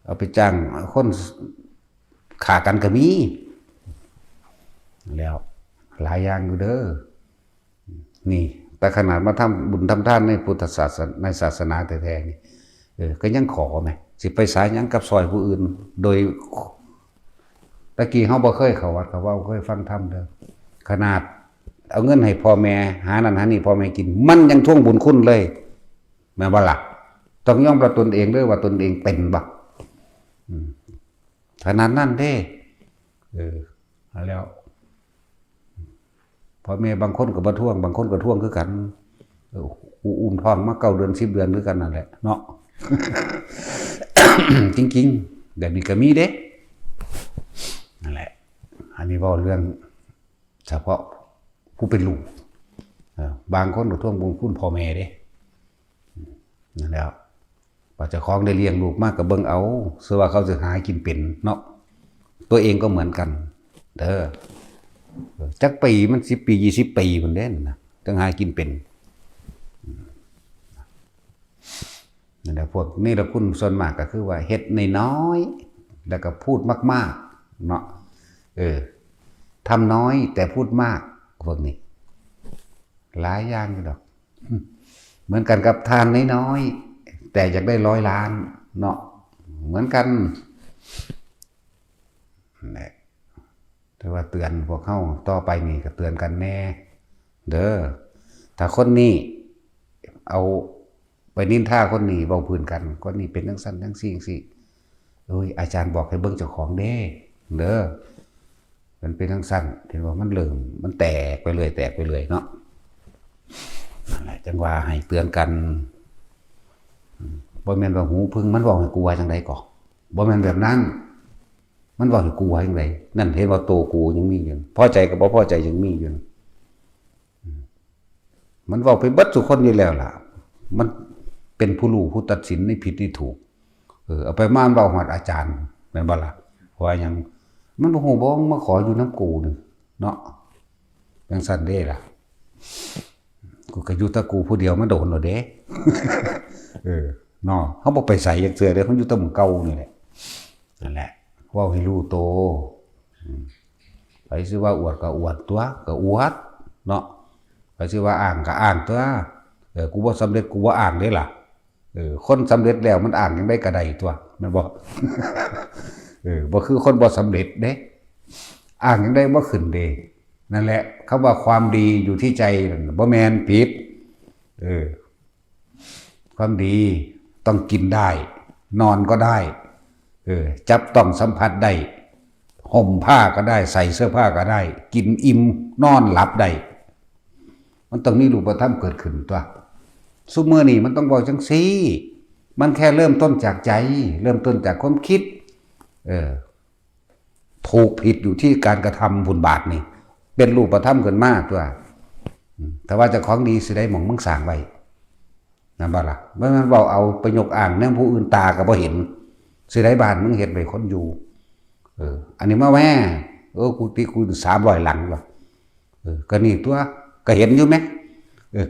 เอาไปจ้างคนฆ่ากันก็มีแล้วหลายอย่างอยู่เด้อนี่แต่ขนาดมาทำบุญทำทานในพุทธศาสนาในศาสนาแท้ๆนี่ก็ยังขอไหมสิไปสายยังกับซอยผู้อื่นโดยตะกี้เฮาบ่เคยเข้าวัดเขาว่าเคยฟังธรรมเด้อขนาดเอาเงินให้พ่อแม่หานั่นหานี่พ่อแม่กินมันยังทวงบุญคุณเลยแม่บ่ล่ะต้องยอมรับตนเองด้วยว่าตนเองเป็นบ่ขนาดนั้นเด้แล้วพ่อแม่บางคนก็บ่ทวงบางคนก็ทวงคือกันอุ้มท้องมา9 เดือน10 เดือนคือกันนั่นแหละเนาะ จริงๆแบบนี้ก็มีเด้นั่นแหละอันนี้เว้าเรื่องเฉพาะผู้เป็นลูกบางคนก็ทวงบุญคุณพ่อแม่เด้นั่นแล้ว ว่าเจ้าของได้เลี้ยงลูกมากกับเบิ่งเอาเสื้อว่าเขาจะหากินเป็นเนาะตัวเองก็เหมือนกันเด้อจักปีมัน10 ปี20 ปีพุ่นเด้นะต้องหากินเป็นนั่นแหละพวกนี่ละคุณส่วนมากก็คือว่าเฮ็ดน้อยๆแล้วก็พูดมากๆเนาะทำน้อยแต่พูดมากพวกนี้หลายอย่างอยู่ดอกเหมือนกันกับทานน้อยๆแต่อยากได้100 ล้านเนาะเหมือนกันนี่แต่ว่าเตือนพวกเขาต่อไปนี่ก็เตือนกันแน่เด้อถ้าคนนี้เอาไปนินทาคนนี้เว้าพื้นกันคนนี้เป็นจังซั่นจังซี่จังซี่อาจารย์บอกให้เบิ่งเจ้าของเด้เด้อมันเป็นจังซั่นเห็นว่ามันเริ่มมันแตกไปเรื่อยเนาะนั่นแหละจังว่าให้เตือนกันบ่แม่นว่าหูพึ่งมันเว้าให้กูว่าจังได๋ก่อบ่แม่นแบบนั้นมันเว้าให้กูว่าจังได๋นั่นเห็นว่าโตกูยังมีอยู่พอใจกับบ่พอใจยังมีอยู่มันเว้าไปเบิดทุกคนอยู่แล้วล่ะมันเป็นผู้รู้ผู้ตัดสินในผิดในถูกเอาไปม่านเว้าฮอดอาจารย์แม่นบ่ล่ะเพราะว่าหยังมันบ่ฮู้บ่มาขออยู่นำกูนี่เนาะจังซั่นเด้ล่ะกูก็อยู่แต่กูผู้เดียวมาโดนแล้วเด้เนาะเฮาบ่ไปไสจักเทื่อเด้เฮาอยู่แต่หมู่เก่านี่แหละนั่นแหละเว้าให้รู้โตไปสิว่าอวดก็อวดตัวก็อวดเนาะไปสิว่าอ้างก็อ้างตัวกูบ่สำเร็จกูบ่อ้างเด้ล่ะคนสำเร็จแล้วมันอ้างจังได๋ก็ได้ตัวแม่นบ่บ่คือคนบ่สำเร็จเด้อ้างจังได๋บ่ขึ้นเด้นั่นแหละคำว่าความดีอยู่ที่ใจบ่แม่นผิดความดีต้องกินได้นอนก็ได้จับต้องสัมผัสได้ห่มผ้าก็ได้ใส่เสื้อผ้าก็ได้กินอิ่มนอนหลับได้มันต้องมีรูปธรรมเกิดขึ้นตัวซุมื้อนี้มันต้องบอกจังซี่มันแค่เริ่มต้นจากใจเริ่มต้นจากความคิดถูกผิดอยู่ที่การกระทำบุญบาปนี่เป็นรูปธรรมขึ้นมาตัวแต่ว่าเจ้าของดีสิได้หม่องมึงสร้างไว้นั่นบ่ล่ะบ่แม่นเว้าเอาไปยกอ้างแนวผู้อื่นตาก็บ่เห็นสิได้บ้านมึงเฮ็ดไว้คนอยู่อันนี้มาแว่กูติกู300 หลังว่ะก็นี่ตัวก็เห็นอยู่มั้ย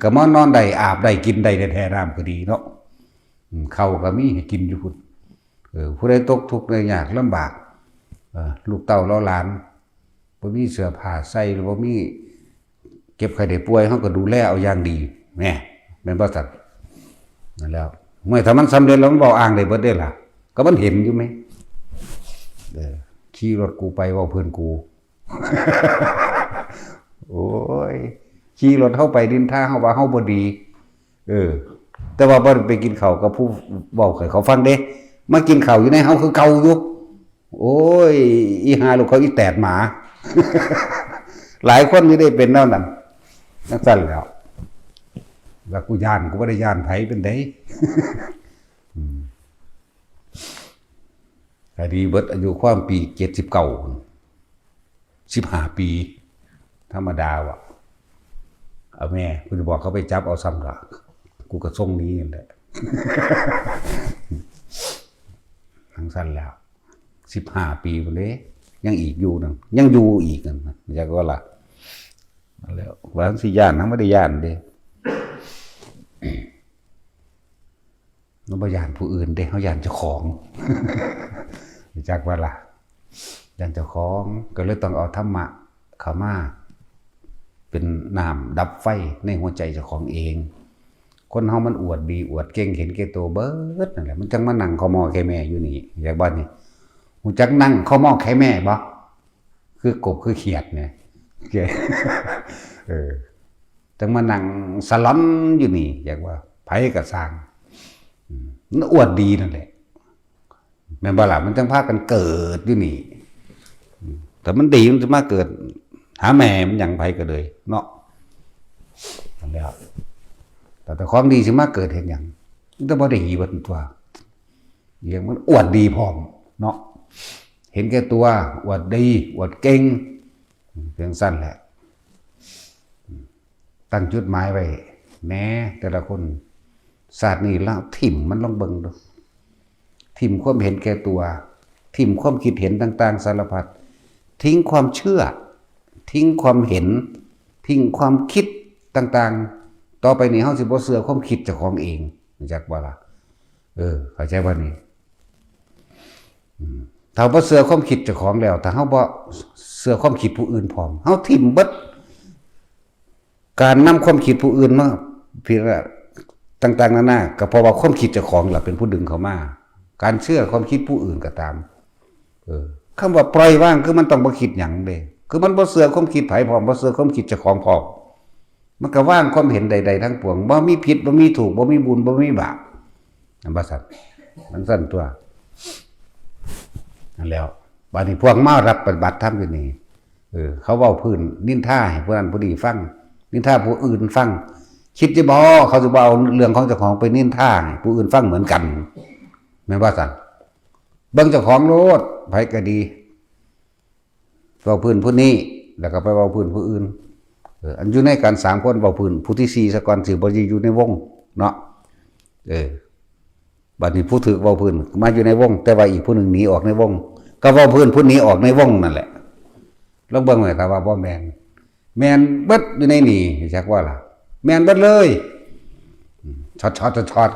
ก็มานอนได้อาบได้กินได้แท้ๆน้ำก็ดีเนาะข้าวก็มีให้กินอยู่พุ่นผู้ใดตกทุกข์ได้ยากลำบากลูกเต้าหลานบ่มีเสื้อผ้าใส่หรือบ่มีเก็บไข้ได้ป่วยเฮาก็ดูแลเอาอย่างดีแม่แม่นบ่ซั่นนั่นแล้วเมื่อถ้ามันสำเร็จแล้วมันบ่อ้างได้เบิดเด้ล่ะก็มันเห็นอยู่มั้ยขี่รถกูไปเว้าเพิ่นกู โอ้ยขี่รถเฮาไปดินทาเฮาว่าเฮาบ่ดีแต่ว่าบ่ไปกินข้าวกับผู้เว้าให้เขาฟังเด้มากินข้าวอยู่ในเฮาคือเก่าอยู่โอ้ยอีหาลูกเขาอีแตดหมา หลายคนนี่ได้เป็นแล้วนั่นจังซั่นแล้วว่ากูย่านกูบ่ได้ย่านไผเป็นได คดีเบิดอายุความปี79 15 ปีธรรมดาว่ะเอาแม่กูจะบอกเขาไปจับเอาซ้ำละกูก็ส่งนี้นั่นแหละ ทั้งสั้นแล้ว15 ปีพุ่นเด้ยังอีกอยู่นั่นยังอยู่อีกนั่นอยากว่าล่ะแล้วว่าสิย่านทั้งบ่ได้ย่านเด้เราบ่ย่านผู้อื่นเด้เฮาย่านเจ้าของจักว่าล่ะย่านเจ้าของก็เลยต้องเอาธรรมะเข้ามาเป็นน้ำดับไฟในหัวใจเจ้าของเองคนเฮามันอวดดีอวดเก่งเห็นแก่ตัวเบิดนั่นแหละมันจังมานั่งขอมอแค่แม่อยู่นี่อยากบ่นี่ฮู้จักนั่งขอมอแค่แม่บ่คือกบคือเขียดเนี่ยจังมานั่งสลอนอยู่นี่อยากว่าไผก็สร้างมันอวดดีนั่นแหละแม่นบ่ล่ะมันจังพากันเกิดอยู่นี่แต่มันดีมันจะมาเกิดหาแม่มันหยังไผก็เลยเนาะนั่นแหละแต่ของดีสิมาเกิดเฮ็ดหยังมันต้องบ่ได้ดีเบิดตัวอย่างมันอวดดีพร้อมเนาะเห็นแก่ตัวอวดดีอวดเก่งเพียงสั้นแหละตั้งจุดหมายไว้แหน่แต่ละคนศาสตร์นี้แล้วถิ่มมันลองเบิ่งดู ทิ่มความเห็นแก่ตัวทิ่มความคิดเห็นต่างๆสารพัดทิ้งความเชื่อทิ้งความเห็นทิ้งความคิดต่างๆต่อไปนี้เฮาสิบ่เชื่อความคิดเจ้าของเองรู้จักบ่ล่ะเข้าใจบ่นี่ถ้าบ่เชื่อความคิดเจ้าของแล้วถ้าเฮาบ่เชื่อความคิดผู้อื่นพร้อมเฮาทิ่มเบิดการนำความคิดผู้อื่นมาพิจารณาต่างๆนานาก็เพราะว่าความคิดเจ้าของล่ะเป็นผู้ดึงเข้ามาการเชื่อความคิดผู้อื่นก็ตามคำว่าปล่อยว่างคือมันต้องบ่คิดหยังเด้คือมันบ่เชื่อความคิดไผพร้อมบ่เชื่อความคิดเจ้าของพร้อมมันก็ว่างความเห็นใดๆทั้งปวงบ่มีผิดบ่มีถูกบ่มีบุญบ่มีบาปนั่นบ่ซั่นมันซั่นตัวนั่นแล้วบัดนี้พวกมารับปฏิบัติธรรมอยู่นี่เขาเว้าพื้นนินทาให้ผู้นั้นผู้นี้ฟังนินทาผู้อื่นฟังคิดจะบ่เขาสิบ่เอาเรื่องของเจ้าของไปนินทาให้ผู้อื่นฟังเหมือนกันแม่นบ่ซั่นเบิ่งเจ้าของโลดไผก็ดีเว้าพื้นผู้นี้แล้วก็ไปเว้าพื้นผู้อื่นอันอยู่ในกัน3คนเว้าพื้นผู้ที่4ซะก่อนสิบ่อยู่ในวงเนาะบัดนี้ผู้ถูกเว้าพื้นมาอยู่ในวงแต่ว่าอีกผู้นึงหนีออกในวงก็เว้าพื้นผู้นี้ออกในวงนั่นแหละลองเบิ่งไว้ถ้าว่าบ่แม่นเบิดอยู่ในนี่จักว่าล่ะแม่นเบิดเลยช็อต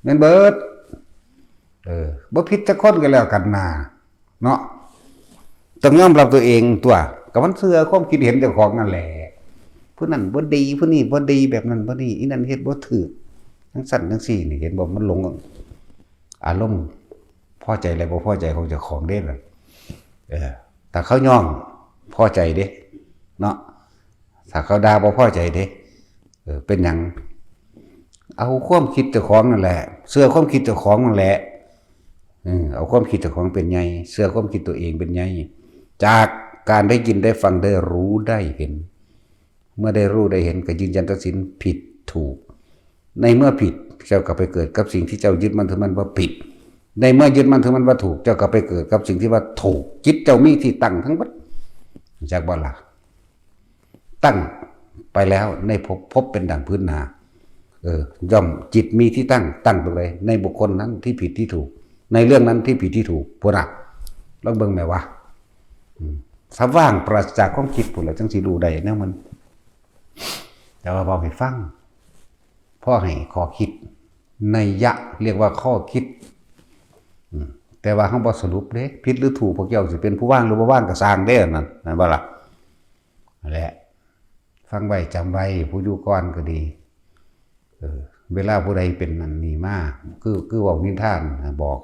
แม่นเบิดบ่ผิดจักคนก็แล้วกันนาเนาะต้องยอมรับตัวเองตัวก็มันเชื่อความคิดเห็นเจ้าของนั่นแหละผู้นั้นบ่ดีผู้นี้บ่ดีแบบนั้นบ่นี่อีนั่นเฮ็ดบ่ถูกทั้งสั่นทั้งสี่นี่เห็นบ่มันหลงอารมณ์พอใจและบ่พอใจของเจ้าของเด้ล่ะถ้าเขายอมพอใจเด้เนาะถ้าเขาด่าบ่พอใจเด้เป็นหยังเอาความคิดเจ้าของนั่นแหละเชื่อความคิดเจ้าของนั่นแหละเอาความคิดเจ้าของเป็นไงเชื่อความคิดตัวเองเป็นไงจากการได้ยินได้ฟังได้รู้ได้เห็นเมื่อได้รู้ได้เห็นก็ยืนยันตัดสินผิดถูกในเมื่อผิดเจ้าก็ไปเกิดกับสิ่งที่เจ้ายึดมั่นถือมั่นว่าผิดในเมื่อยึดมั่นถือมั่นว่าถูกเจ้าก็ไปเกิดกับสิ่งที่ว่าถูกจิตเจ้ามีที่ตั้งทั้งหมดจากบ่ล่ะตั้งไปแล้วในพบเป็นดั่งพื้นนาย่อมจิตมีที่ตั้งตรงไหนในบุคคลนั้นที่ผิดที่ถูกในเรื่องนั้นที่ผิดที่ถูกพวกน่ะลองเบิ่งแม่ว่าถ้าว่างปราศจากความคิดพุ่นแล้วจังสิรู้ได้แนวมันแต่ว่าพอให้ฟังพ่อให้ข้อคิดนัยยะเรียกว่าข้อคิดแต่ว่าเฮาบ่สรุปเด้ผิดหรือถูกพวกเจ้าสิเป็นผู้ว่างหรือบ่ว่างก็สร้างเด้นั่นบ่ล่ะนั่นแหละฟังไว้จำไว้ผู้อยู่ก่อนก็ดีเวลาผู้ใดเป็นนั่นนี่มาคือเว้านิทานบอก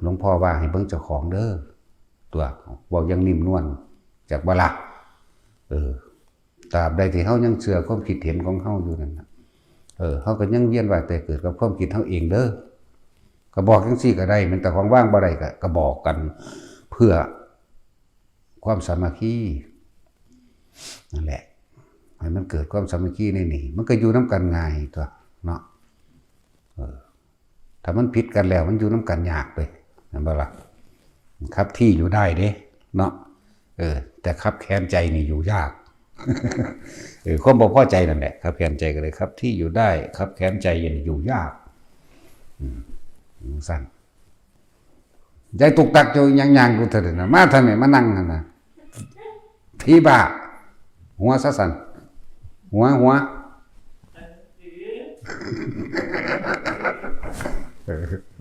หลวงพ่อว่าให้เบิ่งเจ้าของเด้อตัวเว้าอย่างนิ่มนวลจากบ่ล่ะตราบใดที่เฮายังเชื่อความคิดเห็นของเฮาอยู่นั่นน่ะเฮาก็ยังเวียนว่ายแต่เกิดกับความคิดเฮาเองเด้อก็บอกจังซี่ก็ได้มันแต่ของว่างบ่ได้ก็บอกกันเพื่อความสามัคคีนั่นแหละให้มันเกิดความสามัคคีในนี่มันก็อยู่นำกันง่ายตัวเนาะถ้ามันผิดกันแล้วมันอยู่นำกันยากเลยนั่นบ่ล่ะครับที่อยู่ได้เด้เนาะแต่ครับแค้นใจนี่อยู่ยากความบ่พอใจนั่นแหละครับแค้นใจก็เลยครับที่อยู่ได้ครับแค้นใจอยู่ยากสั่นใจตุกตักอยู่ยังๆกูเถิดนะมาทำไมมานั่งนั่นน่ะพี่บ้าหัวซะสั่นหัว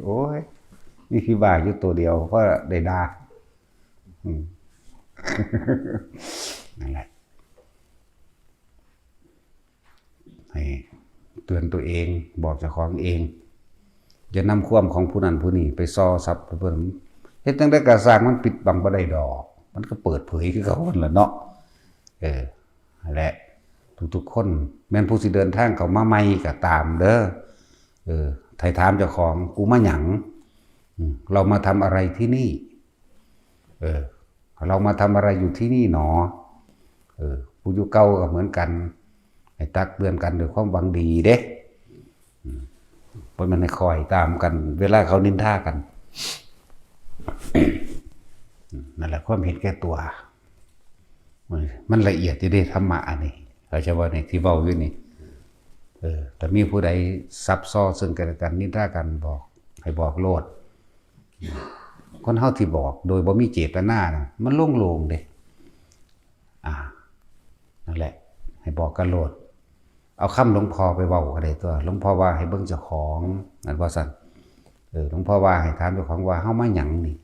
โอ้ยนี่พี่บ้าอยู่ตัวเดียวเพราะได้ด่านั่นแหละให้เตือนตัวเองบอกเจ้าของเองอย่านำความของผู้นั้นผู้นี้ไปซ้อซับเพิ่นเฮ็ดจังได๋ก็สร้างมันปิดบังบ่ได้ดอกมันก็เปิดเผยคือเขาหั่นล่ะเนาะนั่นแหละทุกๆคนแม่นผู้สิเดินทางเข้ามาใหม่ก็ตามเด้อไถ่ถามเจ้าของกูมาหยังเรามาทำอะไรที่นี่เรามาทำอะไรอยู่ที่นี่หนอผู้อยู่เก่าก็เหมือนกันให้ตักเตือนกันด้วยความหวังดีเด้เพราะมันให้คอยตามกันเวลาเขานินทากันนั่นแหละความเห็นแก่ตัวมันละเอียดที่ได้ธรรมะอันนี้เขาจะว่าในที่เว้าอยู่นี่แต่มีผู้ใดซับซ้อซึ่งกันและกันนินทากันบอก ให้บอกโลดคนเฮาที่บอกโดยบ่มีเจตนานะมันโล่งๆเด้นั่นแหละให้บอกกันโลดเอาคำหลวงพ่อไปเว้าก็ได้ตัวหลวงพ่อว่าให้เบิ่งเจ้าของนั่นว่าซั่นหลวงพ่อว่าให้ถามเจ้าของว่าเฮามาหยังนี่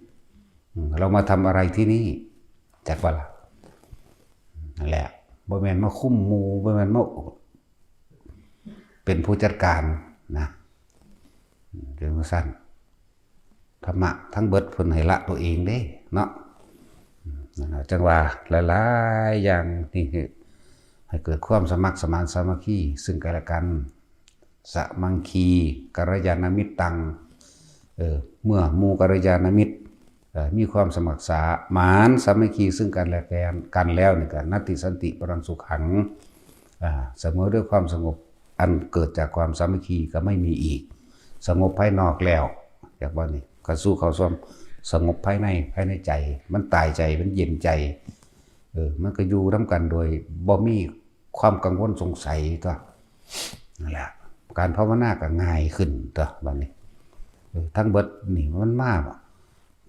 เรามาทำอะไรที่นี่จักว่าล่ะนั่นแหละบ่แม่นมาคุ้มหมู่บ่แม่นมาเป็นผู้จัดการนะเรื่องสั้นธรรมะทั้งเบิดเพิ่นให้ละตัวเองเด้เนาะจังว่าหลายๆอย่างนี่คือให้เกิดความสมัครสมานสามัคคีซึ่งกันและกันสมังคีกัลยาณมิตรตังเมื่อหมู่กัลยาณมิตรมีความสมัครสมานสามัคคีซึ่งกันและกันแล้วนี่ก็นัตติสันติปรังสุขังเสมอด้วยความสงบอันเกิดจากความสามัคคีก็ไม่มีอีกสงบภายนอกแล้วอยากว่านี่ก็สู้เขาซ้อมสงบภายในใจมันตายใจมันเย็นใจมันก็อยู่ร่วมกันโดยบ่มีความกังวลสงสัยตัวนั่นแหละการภาวนาก็ง่ายขึ้นตัววันนี้ทั้งเบิดนี่มันมาก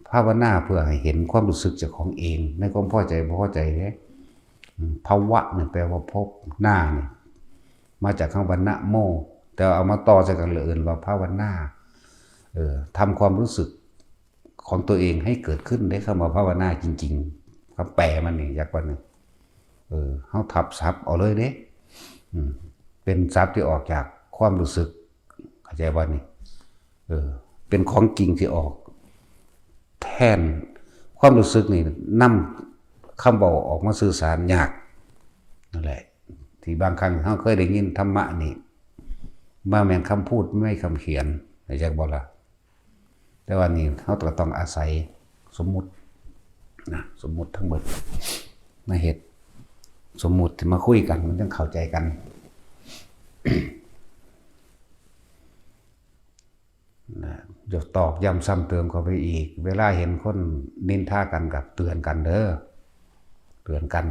ภาวนาเพื่อให้เห็นความรู้สึกจากของเองในความพอใจบ่พอใจเนี่ยภาวะเนี่ยแปลว่าพบหน้าเนี่ยมาจากคำว่านะโมแต่เอามาต่อจากกันเลยอื่นว่าภาวนาทำความรู้สึกของตัวเองให้เกิดขึ้นได้เข้ามาภาวนาจริงๆคำแปลมันนี่อยากว่านี่เขาทับศัพท์เอาเลยเด้เป็นศัพท์ที่ออกจากความรู้สึกเข้าใจว่านี่เป็นของจริงที่ออกแทนความรู้สึกนี่นำคำบอกออกมาสื่อสารยากนั่นแหละที่บางครั้งเขาเคยได้ยินธรรมะนี่มาแม่นคำพูดไม่คำเขียนเข้าใจบ่ล่ะแต่ว่านี่เขาต้องอาศัยสมมุตินะสมมุติทั้งหมดมาเหตุสมมุติที่มาคุยกันมันต้องเข้าใจกัน นะจะตอกย้ำซ้ำเติมเข้าไปอีกเวลาเห็นคนนินทากันกับเตือนกันเด้อเตือนกัน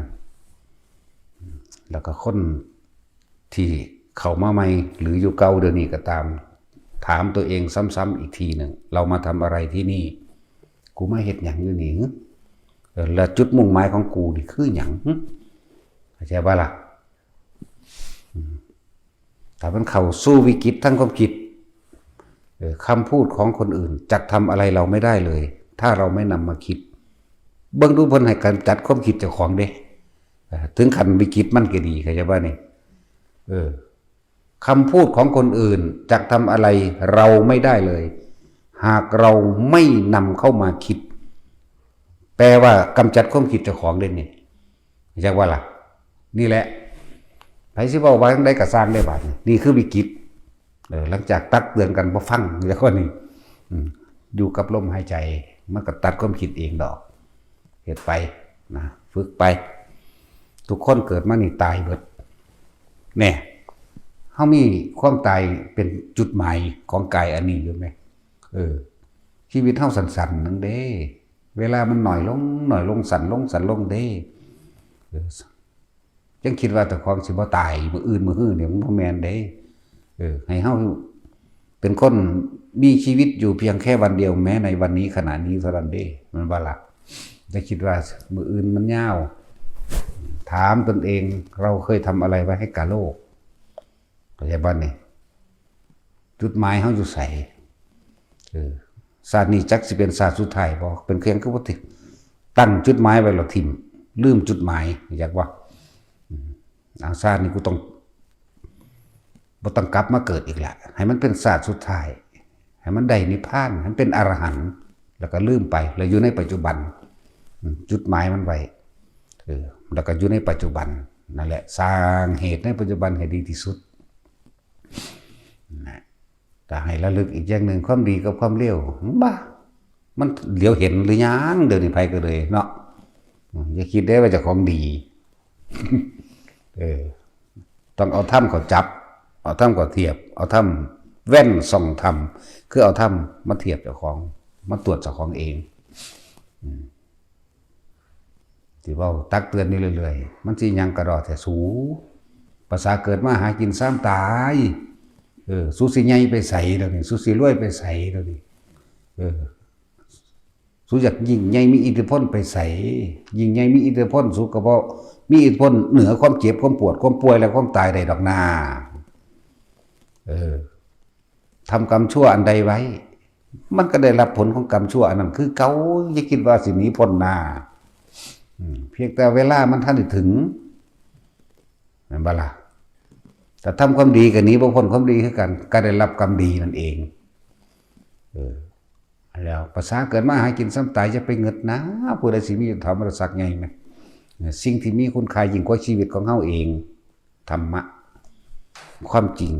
แล้วก็คนที่เข้ามาใหม่หรืออยู่เก่าเดี๋ยวนี้ก็ตามถามตัวเองซ้ำๆอีกทีหนึ่งเรามาทำอะไรที่นี่กูมาเฮ็ดหยังอยู่นี่แล้วจุดมุ่งหมายของกูนี่คือหยังเข้าใจป่ะล่ะถ้ามันเข้าสู้วิกฤตทั้งความคิดคำพูดของคนอื่นจักทำอะไรเราไม่ได้เลยถ้าเราไม่นำมาคิดเบิ่งดูเพิ่นให้การจัดความคิดเจ้าของเด้ถึงขั้นวิกฤตมันก็ดีเข้าใจป่ะนี่คำพูดของคนอื่นจักทำอะไรเราไม่ได้เลยหากเราไม่นำเข้ามาคิดแปลว่ากำจัดความคิดเจ้าของเด่นนี่เรียกว่าล่ะนี่แหละไผสิเว้าว่าจังได๋ก็สร้างได้บาดนี่คือวิกฤตหลังจากตักเตือนกันบ่ฟังแล้วก็นี่อยู่กับลมหายใจมันก็ตัดความคิดเองดอกเฮ็ดไปนะฝึกไปทุกคนเกิดมานี่ตายเบิดแน่เขามีความตายเป็นจุดหมายของกายอันนี้อยู่ไหมชีวิตเท่าสั่นๆนั่นเด้เวลามันหน่อยลงสั่นลงเด้ยังคิดว่าแต่ความสิบ่ตายมื้ออื่นมื้อฮื้อเนี่ยมันบ่แม่นเด้ให้เฮาเป็นคนมีชีวิตอยู่เพียงแค่วันเดียวแม้ในวันนี้ขณะนี้เท่านั้นเด้มันบ่ล่ะจะคิดว่ามื้ออื่นมันยาวถามตนเองเราเคยทำอะไรไว้ให้กับโลกเข้าใจบ่นี่จุดหมายเฮาอยู่ไสศาสตร์นี้จักสิเป็นศาสตร์สุดท้ายบ่เป็นเพียงคือบ่ติตั้งจุดหมายไว้แล้วทิ่มลืมจุดหมายอยากว่าศาสตร์นี้กูต้องบ่ต้องกลับมาเกิดอีกละให้มันเป็นศาสตร์สุดท้ายให้มันได้นิพพานให้มันเป็นอรหันต์แล้วก็ลืมไปแล้วอยู่ในปัจจุบันจุดหมายมันไว้แล้วก็อยู่ในปัจจุบันนั่นแหละสร้างเหตุในปัจจุบันให้ดีที่สุดนะแต่ให้ระลึกอีกอย่างหนึ่งความดีกับความเลวบ้ามันเหลียวเห็นหรือยังเดี๋ยวนี้ไปก็เลยเนาะอย่าคิดได้ว่าจะของดี ต้องเอาถ้ำเขาจับเอาถ้ำเขาเทียบเอาถ้ำแว่นส่องถ้ำคือเอาถ้ำมาเทียบเจ้าของมาตรวจเจ้าของเองที่ว่าตักเตือนนี่เรื่อยๆมันสิยังกระดอแต่สูภาษาเกิดมาหากินซ้ำตายสู้สิใหญ่ไปใส่เดี๋ยวนี้สู้สิรวยไปใส่เดี๋ยวนี้ เออสู้อยากยิ่งใหญ่มีอิทธิพลไปใส่ยิ่งใหญ่มีอิทธิพลสู้ก็บ่มีอิทธิพลเหนือความเจ็บความปวดความป่วยและความตายได้ดอกนาทำกรรมชั่วอันใดไว้มันก็ได้รับผลของกรรมชั่วอันนั้นคือเขาอย่าคิดว่าสิหนีพ้นหน้าเพียงแต่เวลามันท่านได้ถึงนั่นบ่ล่ะแต่ทำความดีกับนี้บ่พ้นความดีคือกันก็ได้รับกรรมดีนั่นเองแล้วภาษาเกิดมาหากินซ้ำตายจะไปเงิดนะผู้ใดสิมีธรรมรสักไงไหมสิ่งที่มีคุณค่ายิ่งกว่าชีวิตของเฮาเองธรรมะความจริง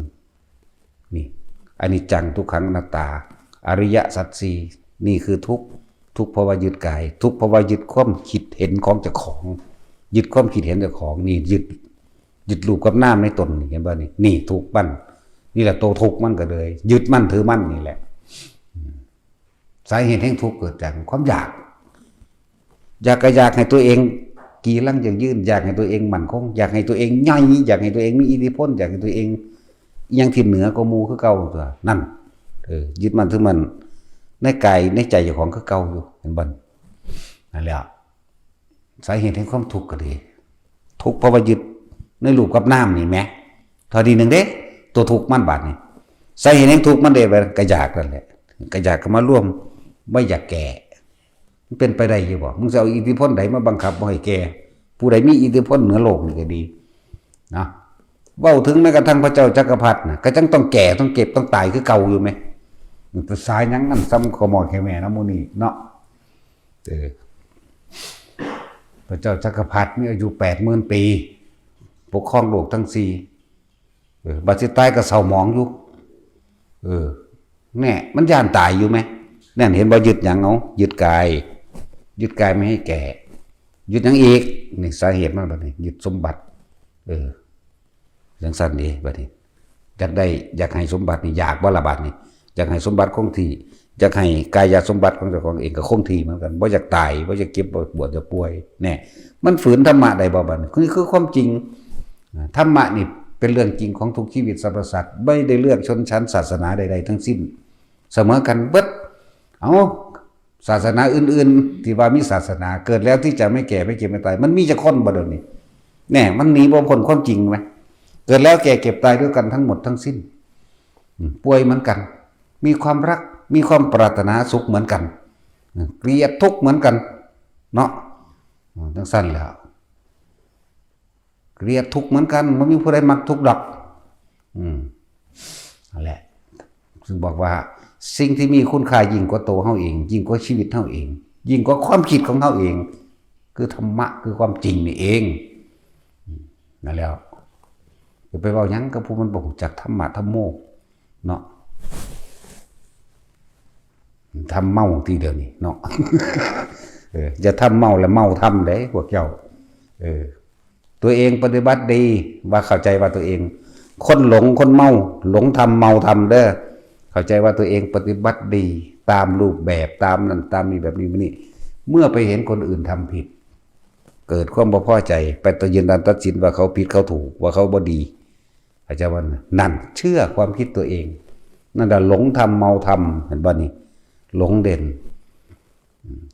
นี่อนิจจังทุกขังอนัตตาอริยสัจสี่นี่คือทุกข์เพราะว่ายึดกายทุกข์เพราะว่ายึดความคิดเห็นของเจ้าของยึดความคิดเห็นเจ้าของนี่ยึดรูปกับนามในตนเห็นบ่นี่ทุกข์มันนี่แหละตัวทุกข์มันก็เลยยึดมั่นถือมั่นนี่แหละสาเหตุแห่งทุกข์เกิดจากความอยากให้ตัวเองกีรังอย่างยืนอยากให้ตัวเองมั่นคงอยากให้ตัวเองใหญ่อยากให้ตัวเองมีอิทธิพลอยากให้ตัวเองยังที่เหนือกว่าหมู่คือเก่าตัวนั่นยึดมั่นถือมั่นในกายในใจเจ้าของคือเก่าอยู่เห็นบ่นั่นแหละสาเหตุแห่งความทุกข์ก็ดีทุกข์เพราะว่ายึดในรูปกับนามนี่แหมเท่าทีหนึ่งเด้ตัวทุกข์มันบาดนี่สาเหตุแห่งทุกข์มันได้ไปกระยากนั่นแหละกระยากก็มาร่วมไม่อยากแก่มันเป็นไปได้อยู่บ่มึงจะเอาอิทธิพลใดมาบังคับบ่ให้แก่ผู้ใดมีอิทธิพลเหนือโลกนี่ก็ดีนะเว้าถึงแม้กระทั่งพระเจ้าจักรพรรดิน่ะก็จังต้องแก่ต้องเก็บต้องตายคือเก่าอยู่มั้ยภาษาหยังนั่นซ้ำขอหมอแค่แม่นำหมู่นี้เนาะพระเจ้าจักรพรรดิมีอายุ 80,000 ปีปกครองโลกทั้ง4บัดสิตายก็เศร้าหมองอยู่แน่มันย่านตายอยู่มั้ยนั่นเห็นบ่ยึดหยังเอายึดกายไม่ให้แก่ยึดหยังอีกนี่สาเหตุมันบัดนี้ยึดสมบัติจังซั่นดีบัดนี้อยากให้สมบัตินี่อยากบ่ละบัดนี้อยากให้สมบัติคงที่อยากให้กายสมบัติของเจ้าของเองก็คงที่เหมือนกันบ่อยากตายบ่อยากเก็บบ่ปวดจะป่วยแน่มันฝืนธรรมะได้บ่บัดนี้คือความจริงธรรมะนี่เป็นเรื่องจริงของทุกชีวิตสรรพสัตว์ไม่ได้เลือกชนชั้นศาสนาใดๆทั้งสิ้นเสมอกันเบิดศาสนาอื่นๆที่ว่ามีศาสนาเกิดแล้วที่จะไม่แก่ไม่เจ็บไม่ตายมันมีจะคนบ่เดี๋ยวนี้แน่มันหนีบ่พ้นความจริงมั้ยเกิดแล้วแก่เก็บตายด้วยกันทั้งหมดทั้งสิ้นป่วยเหมือนกันมีความรักมีความปรารถนาสุขเหมือนกันเกลียดทุกข์เหมือนกันเนาะจังซั่นแล้วเกลียดทุกข์เหมือนกันบ่มีผู้ใดมักทุกข์ดอกนั่นแหละซึ่งบอกว่าสิ่งที่มีคุณค่ายิ่งกว่าตัวเฮาเองยิ่งกว่าชีวิตเฮาเองยิ่งกว่าความคิดของเฮาเองคือธรรมะคือความจริงนี่เองนั่นแล้วอย่าไปเว้าหยังกับผู้มันบ่รู้จักธรรมะธรรมโมเนาะทำเมาทีเดียวนี่เนาะอย่าทำเมาแล้วเมาทำเด้พวกเจ้าตัวเองปฏิบัติดีว่าเข้าใจว่าตัวเองคนหลงคนเมาหลงทำเมาทำเด้อเข้าใจว่าตัวเองปฏิบัติดีตามรูปแบบตามนั้นตามนี้แบบนี้นี่เมื่อไปเห็นคนอื่นทำผิดเกิดความบ่พอใจไปยืนยันตัดสินว่าเขาผิดเขาถูกว่าเขาบ่ดีอาจารย์ว่านั่นเชื่อความคิดตัวเองนั่นแหละหลงทำเมาทำเห็นบ่นี่หลงเด่น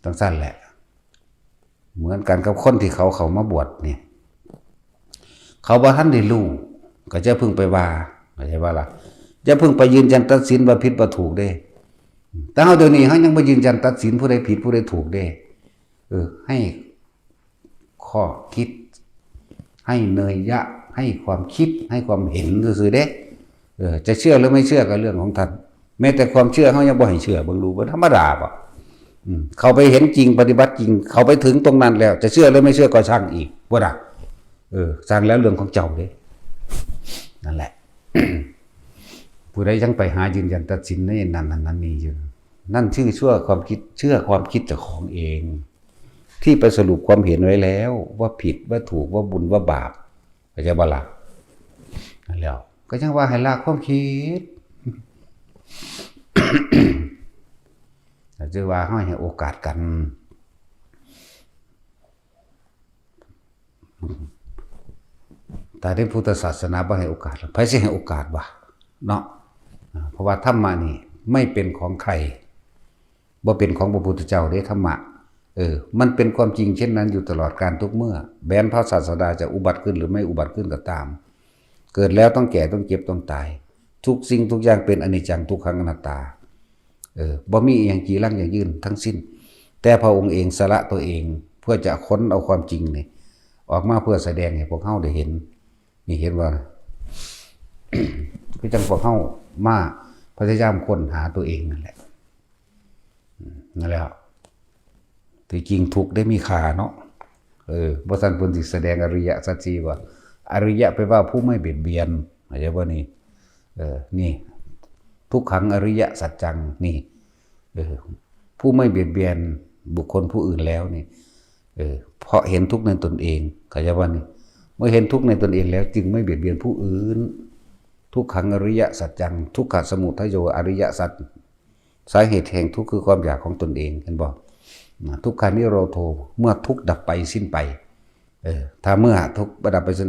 ทั้งสั้นแหละเหมือนกันกับคนที่เขามาบวชเนี่ยเขาบ่ทันได้รู้ก็จะพึ่งไปว่าไม่ใช่ว่าล่ะจะพึ่งไปยืนยันตัดสินว่าผิดว่าถูกเด้แต่เฮาเดี๋ยวนี้เฮายังบ่ยืนยันตัดสินผู้ใดผิดผู้ใดถูกเด้ให้ข้อคิดให้เนยยะให้ความคิดให้ความเห็นซื่อๆเด้จะเชื่อหรือไม่เชื่อก็เรื่องของท่านแม้แต่ความเชื่อเขายังบ่ให้เชื่อเบิ่งดูว่าธรรมดาป่ะเขาไปเห็นจริงปฏิบัติจริงเขาไปถึงตรงนั้นแล้วจะเชื่อหรือไม่เชื่อก็ช่างอีกบ่ได้ช่างแล้วเรื่องของเจ้าเด้นั่นแหละ ผู้ใดยังไปหายืนยันตัดสินในนั้นนี่อยู่นั่นชื่อความคิดเชื่อความคิดเจ้าของเองที่ไปสรุปความเห็นไว้แล้วว่าผิดว่าถูกว่าบุญว่าบาปเข้าใจบ่ล่ะนั่นแล้วก็ยังว่าให้ละความคิดจะว่าให้โอกาสกันแต่ในพุทธศาสนาบ่ให้โอกาสไผสิให้โอกาสวะเนาะเพราะว่าธรรมะนี่ไม่เป็นของใคร บ่เป็นของพระพุทธเจ้าเด้ธรรมะมันเป็นความจริงเช่นนั้นอยู่ตลอดการทุกเมื่อแม้นพระศาสดาจะอุบัติขึ้นหรือไม่อุบัติขึ้นก็ตามเกิดแล้วต้องแก่ต้องเจ็บต้องตายทุกสิ่งทุกอย่างเป็นอนิจจังทุกขังอนัตตาบ่มีอย่างจีรังอย่างยืนทั้งสิ้นแต่พระองค์เองสละตัวเองเพื่อจะค้นเอาความจริงนี่ออกมาเพื่อแสดงให้พวกเฮาได้เห็นนี่เห็นว่า คือจังพวกเฮามาพยายามค้นหาตัวเองนั่นแหละนั่นแหละที่จริงทุกได้มีค่าเนาะบ่ซั่นเพิ่นสิแสดงอริยสัจสี่ว่าอริยะแปลว่าผู้ไม่เบียดเบียนเข้าใจบ่นี่นี่ทุกขังอริยสัจจังนี่ผู้ไม่เบียดเบียนบุคคลผู้อื่นแล้วนี่เพราะเห็นทุกข์ในตนเองเข้าใจบ่นี่เมื่อเห็นทุกข์ในตนเองแล้วจึงไม่เบียดเบียนผู้อื่นทุกขังอริยสัจจังทุกขสมุทัยโยอริยสัจสาเหตุแห่งทุกข์คือความอยากของตนเองเห็นบ่ทุกขานิโรโธเมื่อทุกข์ดับไปสิ้นไปถ้าเมื่อทุกข์ดับไปสิ้น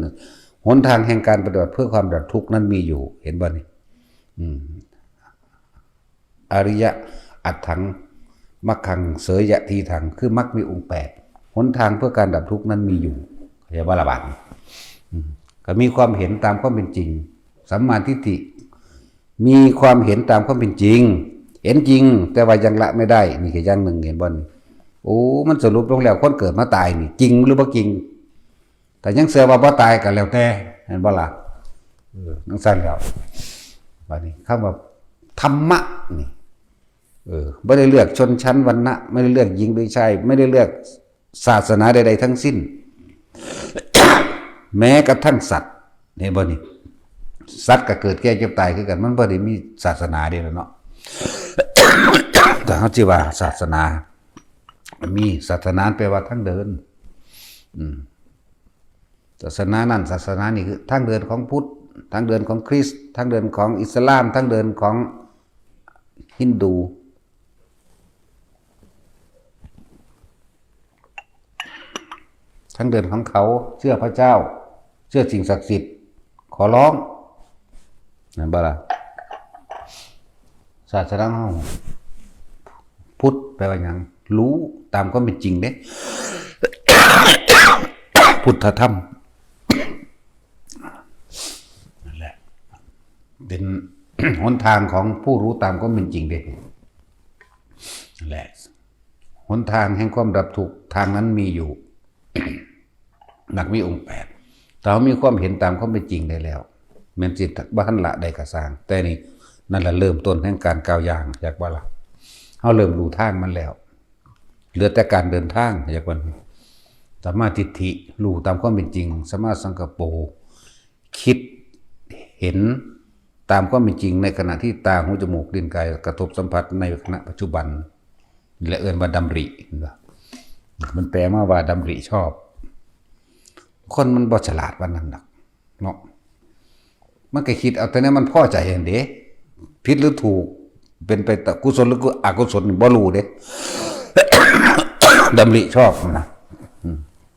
หนทางแห่งการปฏิบัติเพื่อความดับทุกข์นั้นมีอยู่เห็นบ่นี่อริยะอัตถังมรรคังเสยยะทีถังคือมรรคมีองค์8หนทางเพื่อการดับทุกข์นั้นมีอยู่เรียกว่าละบาดก็มีความเห็นตามความเป็นจริงสัมมาทิฏฐิมีความเห็นตามความเป็นจริงเห็นจริงแต่ว่ายังละไม่ได้นี่คืออย่างหนึ่งเห็นบ่นี่โอ้มันสรุปลงแล้วคนเกิดมาตายนี่จริงหรือบ่จริงแต่ยังเชื่อว่าบ่ตายก็แล้วแต่เห็นบ่ล่ะนั่นซั่นแล้วบัดนี้คำว่าธรรมะนี่ไม่ได้เลือกชนชั้นวรรณะไม่ได้เลือกหญิงหรือชายไม่ได้เลือกศาสนาใดๆทั้งสิ้น แม้กระทั่งสัตว์เนี่ยบ่นี่สัตว์ก็เกิดแก่เจ็บตายคือกันมันบ่ได้มีศาสนาเดียวเนาะ แต่เขาชื่อว่าศาสนามีศาสนาแปลว่าทางเดินศาสนานั่นศาสนานี่คือทางเดินของพุทธทางเดินของคริสต์ทางเดินของอิสลามทางเดินของฮินดูทางเดินของเขาเชื่อพระเจ้าเชื่อสิ่งศักดิ์สิทธิ์ขอร้องนั่นบ่ล่ะศาสนาของพุทธแปลว่าหยังรู้ตามความเป็นจริงเด้ พุทธธรรมนั่นแหละเป็น หนทางของผู้รู้ตามความเป็นจริงเด้นั่นแหละหนทางแห่งความดับทุกข์ทางนั้นมีอยู่ หนักมีองค์8แต่เขามีความเห็นตามความเป็นจริงได้แล้วแม้นจิตบ้านละได้กระสร้างแต่นี่นั่นแหละเริ่มต้นแห่งการก้าวย่างจากว่าละเขาเริ่มรู้ทางมันแล้วเหลือแต่การเดินทางจากวันสัมมาทิฏฐิรู้ตามความเป็นจริงสัมมาสังกัปโปคิดเห็นตามความเป็นจริงในขณะที่ตาหูจมูกลิ้นกายกระทบสัมผัสในขณะปัจจุบันและเอิ้นว่าดำริมันแปลมาว่าดำริชอบคนมันบ่ฉลาดวันนั้นหรอกเนาะมันก็คิดเอาแต่นี้มันพอใจอย่างเด้ผิดหรือถูกเป็นไปแต่กุศลหรืออกุศลบ่รู้เด้ ดำริชอบนะ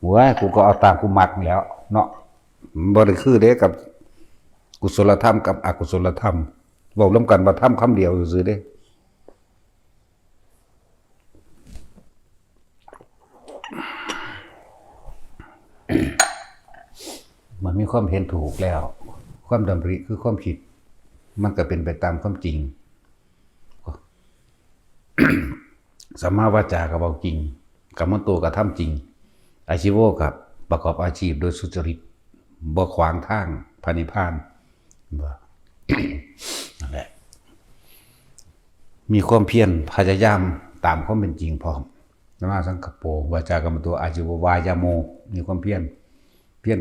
หัวกูก็เอาตามกูมักแล้วเนาะบ่ได้คือเด้กับกุศลธรรมกับอกุศลธรรมเว้าร่วมกันว่าธรรมคำเดียวซื่อๆเด้มันมีความเห็นถูกแล้วความดำริคือความผิดมันก็เป็นไปตามความจริง สัมมาวาจาก็เว้าจริงกัมมันโตก็ทำจริงอาชีโวกับประกอบอาชีพโดยสุจริตบ่ขวางทางพระนิพพานบ่ นั่นแหละมีความเพียรพยายามตามความเป็นจริงพร้อมสัมมาสังกัปโปวาจากัมมันโตอาชีววายาโมมีความเพียร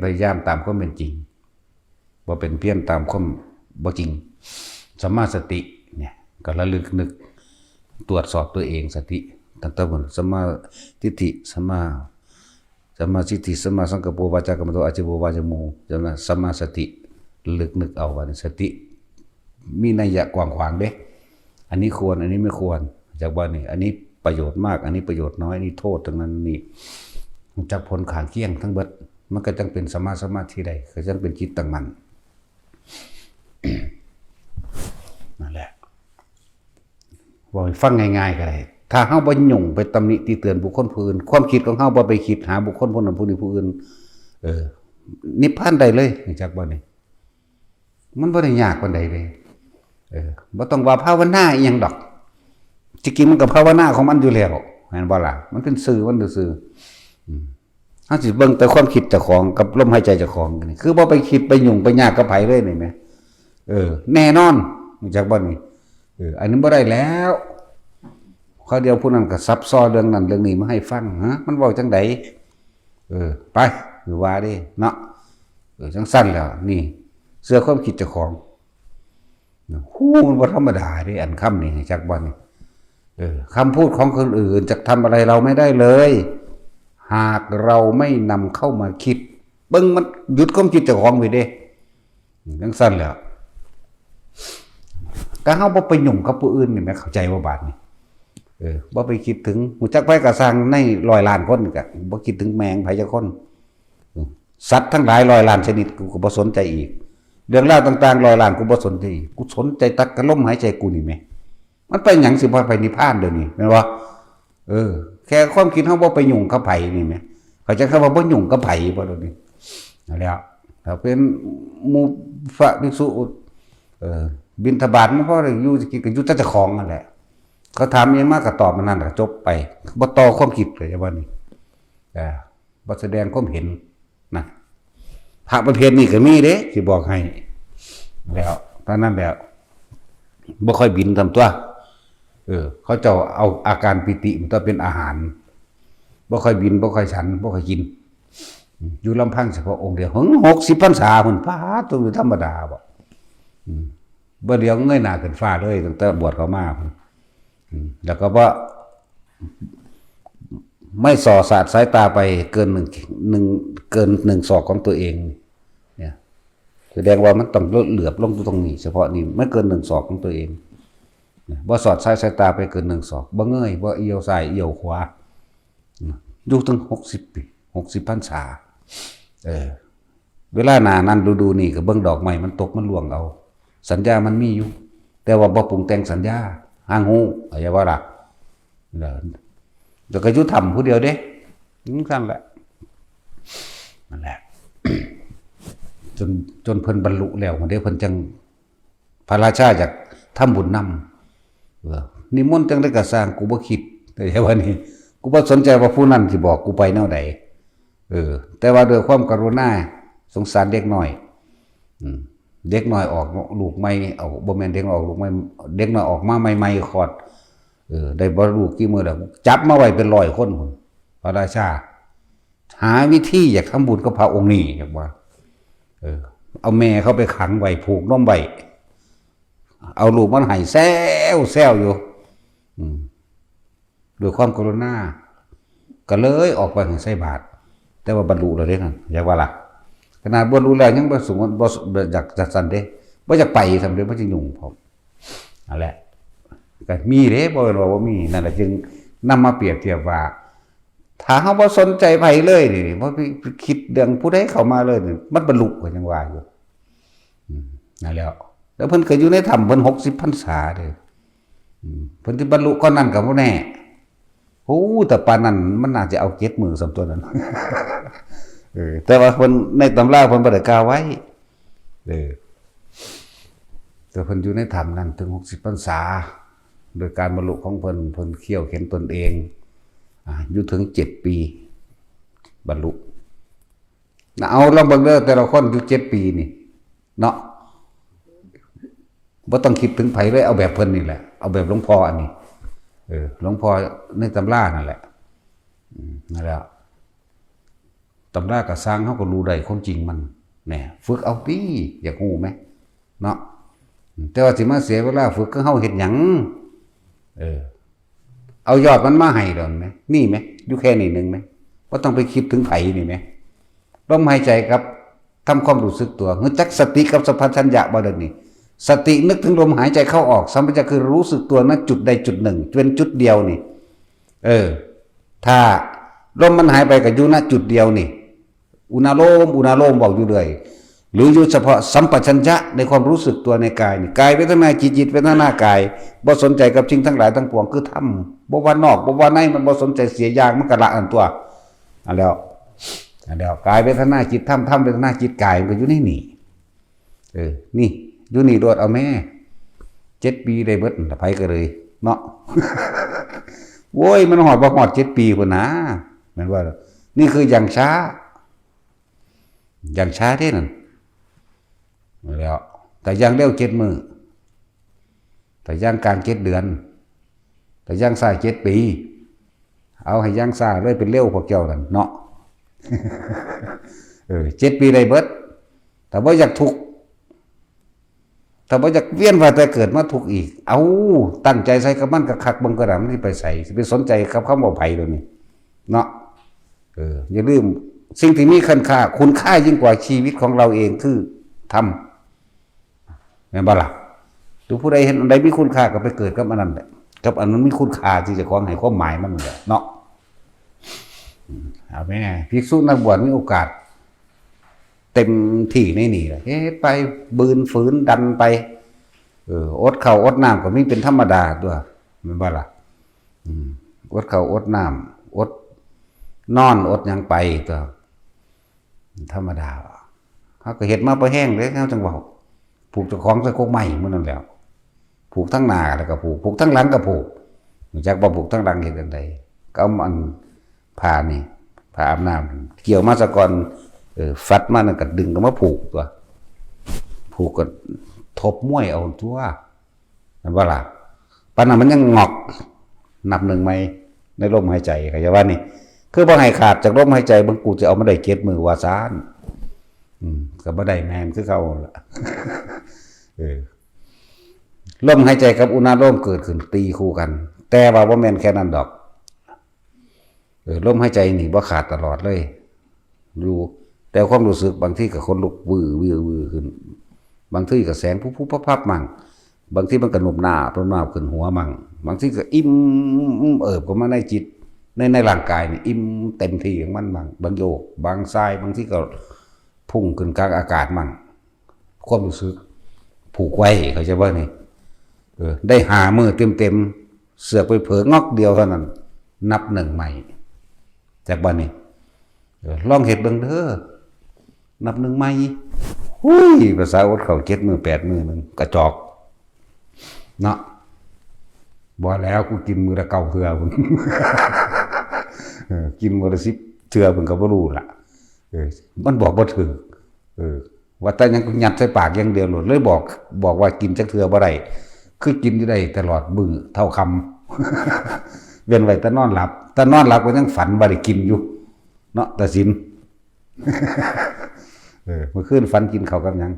พยายามตามความเป็นจริงบ่เป็นเพียรตามความบ่จริงสัมมาสติเนี่ยก็ระลึกนึกตรวจสอบตัวเองสติตั้งแต่บนสัมมาทิฏฐิสัมมาทิฏฐิสัมมาสังกัปโปวาจากัมมันโตอาชีววายาโมสัมมาสติระลึกนึกเอาว่าสติมีนัยยะกว้างขวางเด้อันนี้ควรอันนี้ไม่ควรจากว่านี่อันนี้ประโยชน์มากอันนี้ประโยชน์น้อยอันนี้โทษทั้งนั้นนี่จากผลข้างเคียงทั้งเบิดมันก็จังเป็นสมาธิใดก็จังเป็นจิตตั้งมั่น นั่นแหละบอกฟังง่ายๆก็ได้ ถ้าเฮาบ่ยุ่งไปตำหนิติเตือนบุคคลผู้อื่นความคิดของเฮาบ่ไปคิดหาบุคคลผู้นั้นผู้นี้ผู้อื่นนิพพานได้เลยรู้จักบ่นี่มันบ่ได้ยากปานใดเลยบ่ต้องว่าภาวนาอีหยังดอกจริงๆมันก็ภาวนาของมันอยู่แล้วแม่นบ่ล่ะมันเป็นสื่อมันซื่อเฮาสิเบิ่งแต่ความคิดเจ้าของกับลมหายใจเจ้าของนี่คือบ่ไปคิดไปยุ่งไปยากกับไผเลยนี่แหมแน่นอนรู้จักบ่นี่อันนี้บ่ได้แล้วเขาเดียวผู้นั้นก็ซับซ้อนเรื่องนั้นเรื่องนี้มาให้ฟังฮะมันเว้าจังไดไปหรือว่าดิเนาะจังสั้นแล้วนี่เสื้อความคิดเจ้าของมันบ่ธรรมดาเด้อันคำนี้จักบ่นี่คำพูดของคนอื่นจะทำอะไรเราไม่ได้เลยหากเราไม่นำเข้ามาคิดเบิ่งมันหยุดความคิดเจ้าของไว้เด้จังสั้นแล้วก็เฮาบ่ไปยุ่งกับผู้อื่นนี่แม่เข้าใจบ่บาดนี่บ่ไปคิดถึงหูจักไผก็สร้างใน100 ล้านคนก็บ่คิดถึงแมงไผจักคนสัตว์ทั้งหลาย100 ล้านชนิดกูก็บ่สนใจอีกเรื่องราวต่างๆ100 ล้านกูบ่สนใจอีกกูสนใจตักกะลมหายใจกูนี่แม่มันไปหยังสิบ่ไปนิพพานเดี๋ยวนี้แม่นบ่แค่ความคิดเฮาบ่ไปยุ่งกับไผนี่แม่เขาจะคำว่าบ่ยุ่งกับไผบ่เดี๋ยวนี้นั่นแหละถ้าเป็นหมู่พระภิกษุบิณฑบาตมันพอได้อยู่สิกินก็อยู่แต่เจ้าของนั่นแหละเขาถามเองมากก็ตอบมันนั่นก็จบไปบ่ต่อความคิดเลยว่านี่บ่แสดงความเห็นนะพระประเภทนี้ก็มีเด้สิบอกให้แล้วตอนนั้นแล้วบ่ค่อยบินทำตัวเขาเจ้าเอาอาการปิติมันต้องเป็นอาหารบ่ค่อยบินบ่ค่อยฉันบ่ค่อยกินอยู่ลำพังเฉพาะองค์เดียว60 พรรษาพุ่นฟ้าตัวธรรมดาบ่เดียวเงยหน้าขึ้นฟ้าเลยตั้งแต่บวชเข้ามาพุ่นแล้วก็ว่าไม่ส่อสาดสายตาไปเกิน1 ศอกของตัวเองเนี่ยแสดงว่ามันต้องเหลือบลงตรงนี้เฉพาะนี่ไม่เกิน1 ศอกของตัวเองบ่สอดสายตาไปเกิน1 ศอกบ่เงยบ่เอียวซ้ายเอียวขวาอยู่ถึง60 ปี60 พรรษาเวลาหน้านั้นฤดูนี่ก็เบิ่งดอกไม้มันตกมันร่วงเอาสัญญามันมีอยู่แต่ว่าบ่ปรุงแต่งสัญญาห่างหูอะไรว่าล่ะแล้วก็อยู่ทำผู้เดียวเด้สั่นแหละนั่นแหละจนเพิ่นบรรลุแล้วเด้เพิ่นจังพระราชาอยากทำบุญนำนิมนต์จังได้ก็สร้างกูบ่คิดแต่ว่านี่กูบ่สนใจว่าผู้นั้นสิบอกกูไปแนวใดแต่ว่าด้วยความกรุณาสงสารเด็กน้อยเด็กน้อยออกลูกใหม่เอาบ่แม่นเด็กน้อยออกลูกใหม่เด็กน้อยออกมาใหม่ๆคลอดได้บ่รู้กี่มื้อแล้วจับมาไว้เป็น100 คนพุ่นพระราชาหาวิธีอยากทำบุญกับพระองค์นี้จักว่าเอาแม่เขาไปขังไว้ผูกนมไว้เอาลูกมันให้แซวอยู่ด้วยความกรุณาก็เลยออกไปใส่บาตรแต่ว่าบรรลุแล้วเด้นั่นอยากว่าล่ะขนาดบรรลุแล้วยังบ่สูงบ่อยากจัดสั่นเด้บ่อยากไปสำเร็จบ่สิยุ่งพร้อมนั่นแหละก็มีเด้บ่ว่าบ่มีนั่นแหละจึงนำมาเปรียบเทียบว่าถ้าเฮาบ่สนใจไผเลยนี่บ่คิดเรื่องผู้ใดเข้ามาเลยนี่มันบรรลุก็ยังว่าอยู่นั่นแล้วเพิ่นเคยอยู่ในถ้ำเพิ่น60 พรรษาเด้เพิ่นสิบรรลุก่อนนั้นก็บ่แน่โอ้แต่ปานนั้นมันน่าจะเอา7 มื้อสำตัวนั้นแต่ว่าเพิ่นในตำราเพิ่นบ่ได้กล่าวไว้แต่เพิ่นอยู่ในถ้ำนั้นถึง60 พรรษาโดยการบรรลุของเพิ่นเขี่ยวเข็นตนเองอยู่ถึง7 ปีบรรลุเอาลองเบิ่งเด้อแต่ละคนอยู่7 ปีนี่เนาะบ่ต้องคิดถึงไผเลยเอาแบบเพิ่นนี่แหละเอาแบบหลวงพ่ออันนี้หลวงพ่อในตำรานั่นแหละนั่นแหละตำราก็สร้างเฮาก็รู้ได้ความจริงมันแหน่ฝึกเอาติอยากรู้มั้ยเนาะแต่ว่าสิมาเสียเวลาฝึกคือเฮาเฮ็ดหยังเอายอดมันมาให้ดอกมั้ยนี่มั้ยอยู่แค่นี้นึงมั้ยบ่ต้องไปคิดถึงไผนี่มั้ยลมหายใจครับทำความรู้สึกตัวรู้จักสติกับสัมปชัญญะบ่เด้นี่สตินึกถึงลมหายใจเข้าออกสัมปชัญญะคือรู้สึกตัวณจุดใดจุดหนึ่งเป็นจุดเดียวนี่ถ้าลมมันหายไปก็อยู่ณจุดเดียวนี่อุณาโลมบอกอยู่เลย หรืออยู่เฉพาะสัมปชัญญะในความรู้สึกตัวในกายนี่กายเวทนาจิตเวทนากายบ่สนใจกับสิ่งทั้งหลายทั้งปวงคือธรรมบ่ว่านอกบ่ว่าในมันบ่สนใจเสียอย่างมันก็ละอันตัวอันแล้วกายเวทนาจิตธรรมเวทนาจิตกายมันก็อยู่ในนี่นี่อยู่นี่โดดเอาแม่7 ปีได้เบิดไผก็เลยเนาะ โว้ยมันหอดบ่หอด7 ปีพุ่นนะแม่นว่านี่คืออย่างช้าเด้นั่นแล้วแต่ยังเร็ว7 มื้อแต่ยังกลาง7 เดือนแต่ยังซ่า7 ปีเอาให้ยังซ่าเลยเป็นเร็วพวกเจ้านั่นเนาะ 7 ปีได้เบิดแต่บ่อยากทุกข์แต่บ่อยากเวียนว่ายแต่เกิดมาทุกข์อีกเอาตั้งใจใส่กับมันคักๆเบิ่งกระดามันสิไปใส่สิไปสนใจกับคำว่าไผตัวนี้เนาะอย่าลืมสิ่งที่มีคุณค่ายิ่งกว่าชีวิตของเราเองคือธรรมแม่นบ่ล่ะดูผู้ใดเห็นอันใดมีคุณค่าก็ไปเกิดกับอันนั้นแหละกับอันนั้นมีคุณค่าที่จะของให้ความหมายมันแหละเนาะเอาแม่ภิกษุนักบวชมีโอกาสเต็มที่ในนี่แหละเฮ็ดไปบืนฝืนดันไปอดข้าวอดน้ำก็มีเป็นธรรมดาตัวแม่นบ่ล่ะอดข้าวอดน้ำอดนอนอดหยังไปตัวธรรมดาเขาก็เฮ็ดมาบ่แห้งเลยเขาจังเว้าผูกเจ้าของใส่กกไม้มื้อนั้นแล้วผูกทั้งหน้าแล้วก็ผูกทั้งหลังก็ผูกจักบ่ผูกทั้งหลังเฮ็ดจังได๋ก็เอาอันผ้านี่ผ้าอาบน้ำเกี่ยวมาซะก่อนฟัดมานั่นก็ดึงก็มาผูกตัวผูกก็ทบมวยเอาตัวนั่นว่าล่ะปานนั้นมันยังงอกนับหนึ่งใหม่ในลมหายใจก็อย่าว่านี่คือบ่ให้ขาดจากลมหายใจบางกูจะเอามาได้7 มื้อว่าซ่านก็บ่ได้แม่นคือเขาล่ะ ลมหายใจกับอุณาโลมเกิดขึ้นตีคู่กันแต่ว่าบ่แม่นแค่นั้นดอกลมหายใจนี่บ่ขาดตลอดเลยอยู่แต่ความรู้สึกบางทีก็คนลุกวือขึ้นบางทีก็แสงพุพับมั่งบางทีมันก็หนุบหน้าขึ้นหัวมั่งบางทีก็อิ่มเข้ามาในจิตในร่างกายนี่อิ่มเต็มที่ของมันมั่งบางโยกบางทรายบางทีก็พุ่งขึ้นกลางอากาศมั่งความรู้สึกผูกไว้เข้าใจบ่นี่ได้5 มื้อเต็มเสือกไปเผลองอกเดียวเท่านั้นนับหนึ่งใหม่จากบัดนี้ลองเฮ็ดเบิ่งเด้อนับหนึ่งใหม่หุ้ยภาษาอดเข้า7 มื้อ8 มื้อนึงกระจอกเนาะบ่แล้วกูกินมื้อละ9 เทื่อพุ่น กินมื้อละ10 เทื่อเพิ่นก็บ่รู้ล่ะมันบอกบ่ถึงว่าแต่ยังยัดใส่ปากอย่างเดียวโลดเลยบอกว่ากินจักเทื่อบ่ได้คือกินอยู่ได้ตลอดมื้อเท่าคำ เว้นไว้แต่นอนหลับก็ยังฝันว่าได้กินอยู่เนาะตาสิน เมื่อคืนฝันกินข้าวกับหยัง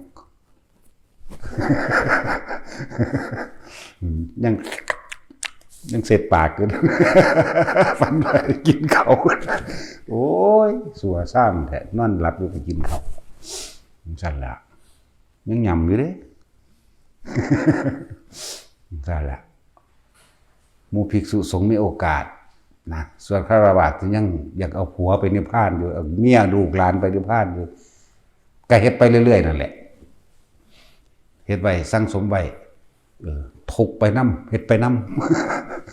ยังเสร็จปากกัน ฝันว่าได้กินข้าวโอ้ยสัวซ่ามแท้นอนหลับอยู่ไปกินข้าวสั่นละยังยำอยู่เด้ สั่นละหมู่ภิกษุสงฆ์มีโอกาสนะส่วนฆราวาสที่ยังอยากเอาผัวไปนิพพานอยู่เอาเมียลูกหลานไปนิพพานอยู่ก็เฮ็ดไปเรื่อยๆนั่นแหละเฮ็ดไว้สั่งสมไว้ทุกไปนำเฮ็ดไปน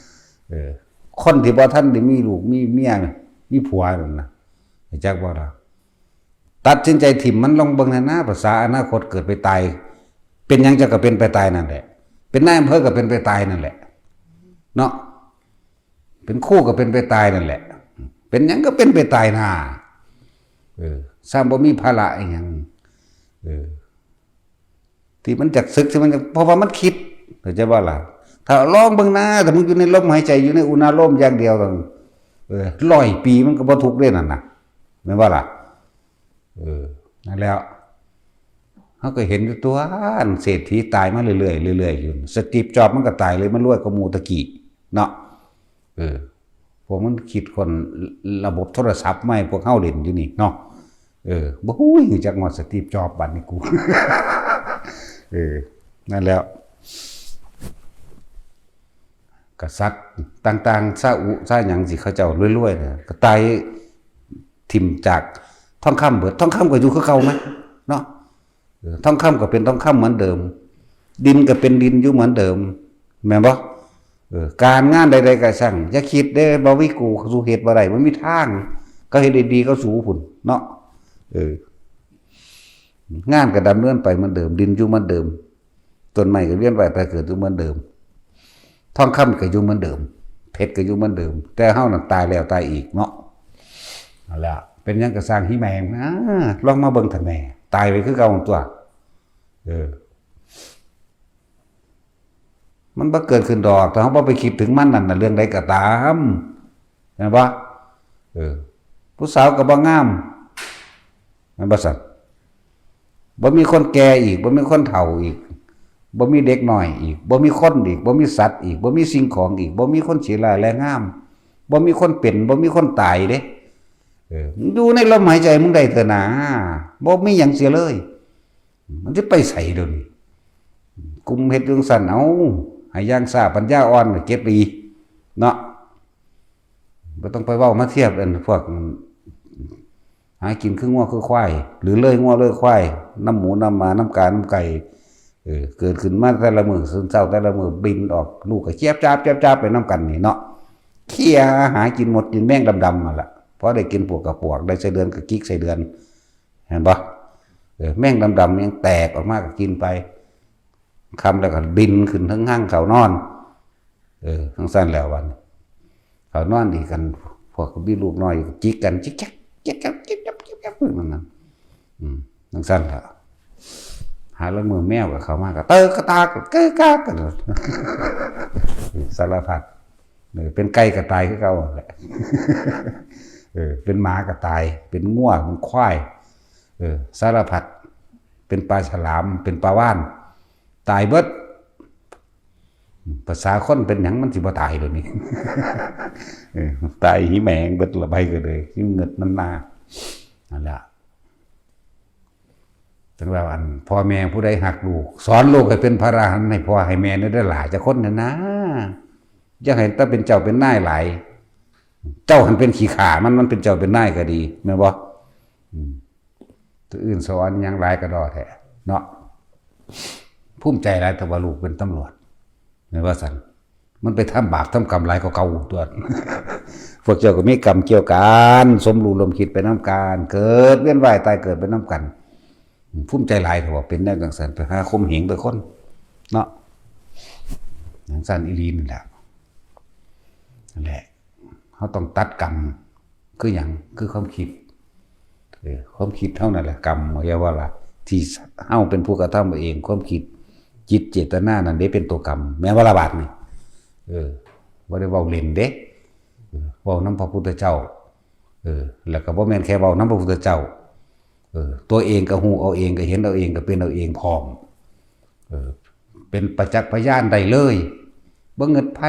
ำคนที่บ่ทันได้มีลูกมีเมียมีผัวนั่นน่ะจักบ่ล่ะตัดสินใจถิ่มมันลองเบิ่งนะภาษาอนาคตเกิดไปตายเป็นหยังจะก็เป็นไปตายนั่นแหละเป็นนายอำเภอก็เป็นไปตายนั่นแหละเนาะเป็นคู่ก็เป็นไปตายนั่นแหละเป็นหยังก็เป็นไปตายหน้าสร้างบ่มีภาระอีหยังที่มันจักศึกที่มันเพราะว่ามันคิดเข้าใจบ่ล่ะถ้าลองเบิ่งหน้าแต่มึงอยู่ในลมหายใจอยู่ในอุณาโลมอย่างเดียวต้อง100 ปีมันก็บ่ทุกข์เด้นั่นน่ะแม่นบ่ล่ะนั่นแล้วเขาก็เห็นอยู่ตัวเศรษฐีตายมาเรื่อยๆเรื่อยๆอยู่สตีฟจ็อบส์มันก็ตายเลยมันรวยกว่าหมู่ตะกี้เนาะพวกมันคิดคนระบบโทรศัพท์ใหม่พวกเฮาเล่นอยู่นี่เนาะบ่ฮู้จักฮอดสตีฟจ็อบส์บัดนี้กู นั่นแล้วกษัตริย์ต่างๆซาหยังสิเขาเจ้ารวยๆเนี่ยก็ตายทิ่มจากทองคำเบิดทองคำก็อยู่คือเก่ามั้ยเนาะ ทองคำก็เป็นทองคำเหมือนเดิมดินก็เป็นดินอยู่เหมือนเดิมแม่นบ่การงานใดๆก็ช่างอย่าคิดได้บ่วิกูสู่เหตุบ่ได้มันมีทางก็เฮ็ดดีๆก็สู่พุ่นเนาะงานก็ดำเนินไปเหมือนเดิมดินอยู่เหมือนเดิมต้นไม้ก็เวียนว่ายตายเกิดอยู่เหมือนเดิมทองคำก็อยู่เหมือนเดิมเพชรก็อยู่เหมือนเดิมแต่เฮานั่นตายแล้วตายอีกเนาะนั่นแหละเป็นหยังก็สร้างหิแมงลองมาเบิ่งท่านแม่ตายไปคือเก่าตัวมันบ่เกิดขึ้นดอกแต่เฮาบ่ไปคิดถึงมันนั่นน่ะเรื่องใดก็ตามเห็นบ่ผู้สาวก็บ่งามแม่นบ่ซั่นบ่มีคนแก่อีกบ่มีคนเฒ่าอีกบ่มีเด็กน้อยอีกบ่มีคนอีกบ่มีสัตว์อีกบ่มีสิ่งของอีกบ่มีคนสิร้ายและงามบ่มีคนเป็นบ่มีคนตายเด้อยู่ในลมหายใจมึงได้เถอะนะบ่มีหยังเสียเลยมันจะไปไสเดี๋ยวนี้กุมเฮ็ดจังซั่นเอาให้ย่างซ่าปัญญาอ่อนเก็บดีเนาะบ่ต้องไปเว้ามาเทียบอันพวกหากินคืองัวคือควายหรือเลยงัวเลยควายน้ำหมูน้ำหมาน้ำกาน้ำไก่เกิดขึ้นมาแต่ละมื้อซึมเศร้าแต่ละมื้อบินออกลูกก็เจี๊ยบจ้าบไปน้ำกันนี่เนาะเคี่ยหากินหมดกินแมงดำๆนั่นแหละเพราะได้กินพวกกระปวกได้ไส้เดือนกับกิ๊กไส้เดือนเห็นปะแมงดำๆยังแตกออกมาก็กินไปคำแล้วก็บินขึ้นทั้งห้างเขานอนทั้งสั้นแล้ววันเขานอนดีกันพวกพี่ลูกน้อยจิกกันจิกจักจิกจับมันนั่นทั้งสั้นแล้วหาแล้วมือแมวกับเขามากก็เตอกระตากเก้อกากกันสารพัดเป็นไก่กระต่ายคือเก่าแหละเป็นหมากระต่ายเป็นง่วงเป็นควายสารพัดเป็นปลาฉลามเป็นปลาว่านตายเบิดภาษาคนเป็นหยังมันสิบ่ตายเดี๋ยวนี้ตายหิแมงเบิดละใบก็เลยหิเงิดน้ำหน้านั่นแหละถึงว่าอันพ่อแม่ผู้ใดหักลูกสอนลูกให้เป็นพระอรหันต์ให้พ่อให้แม่นี่ได้หลายจะคนนะอย่าให้ถ้าเป็นเจ้าเป็นนายหลายเจ้าหันเป็นขี้ข่ามันเป็นเจ้าเป็นนายก็ดีแม่นบ่ตัวอื่นสอนยังหลายก็ดอแท้เนาะภูมิใจหลายแต่ว่าลูกเป็นตำรวจแม่นว่าซั่นมันไปทำบาปทำกรรมหลายกว่าเก่าตัวพวกเจ้าก็มีกรรมเกี่ยวกันสมรู้ร่วมคิดไปนำกันเกิดเวียนว่ายตายเกิดไปนำกันภูมิใจหลายแต่ว่าเป็นแนวจังซั่นไปหาคมเหงไปคนเนาะจังซั่นอีหลีนี่แหละนั่นแหละเขาต้องตัดกรรมคืออย่างคือความคิดความคิดเท่านั้นแหละกรรมเรียกว่าล่ะที่เฮาเป็นผู้กระทำเองความคิดจิตเจตนานั่นเด้เป็นตัวกรรมแม้ว่าละบาทนี่บ่ได้เว้าเล่นเด้เว้านำพระพุทธเจ้าแล้วก็บ่แม่นแค่เว้านำพระพุทธเจ้าตัวเองก็ฮู้เอาเองก็เห็นเอาเองก็เป็นเอาเองพร้อมเป็นประจักษ์พยานได้เลยบ่เงิดไผ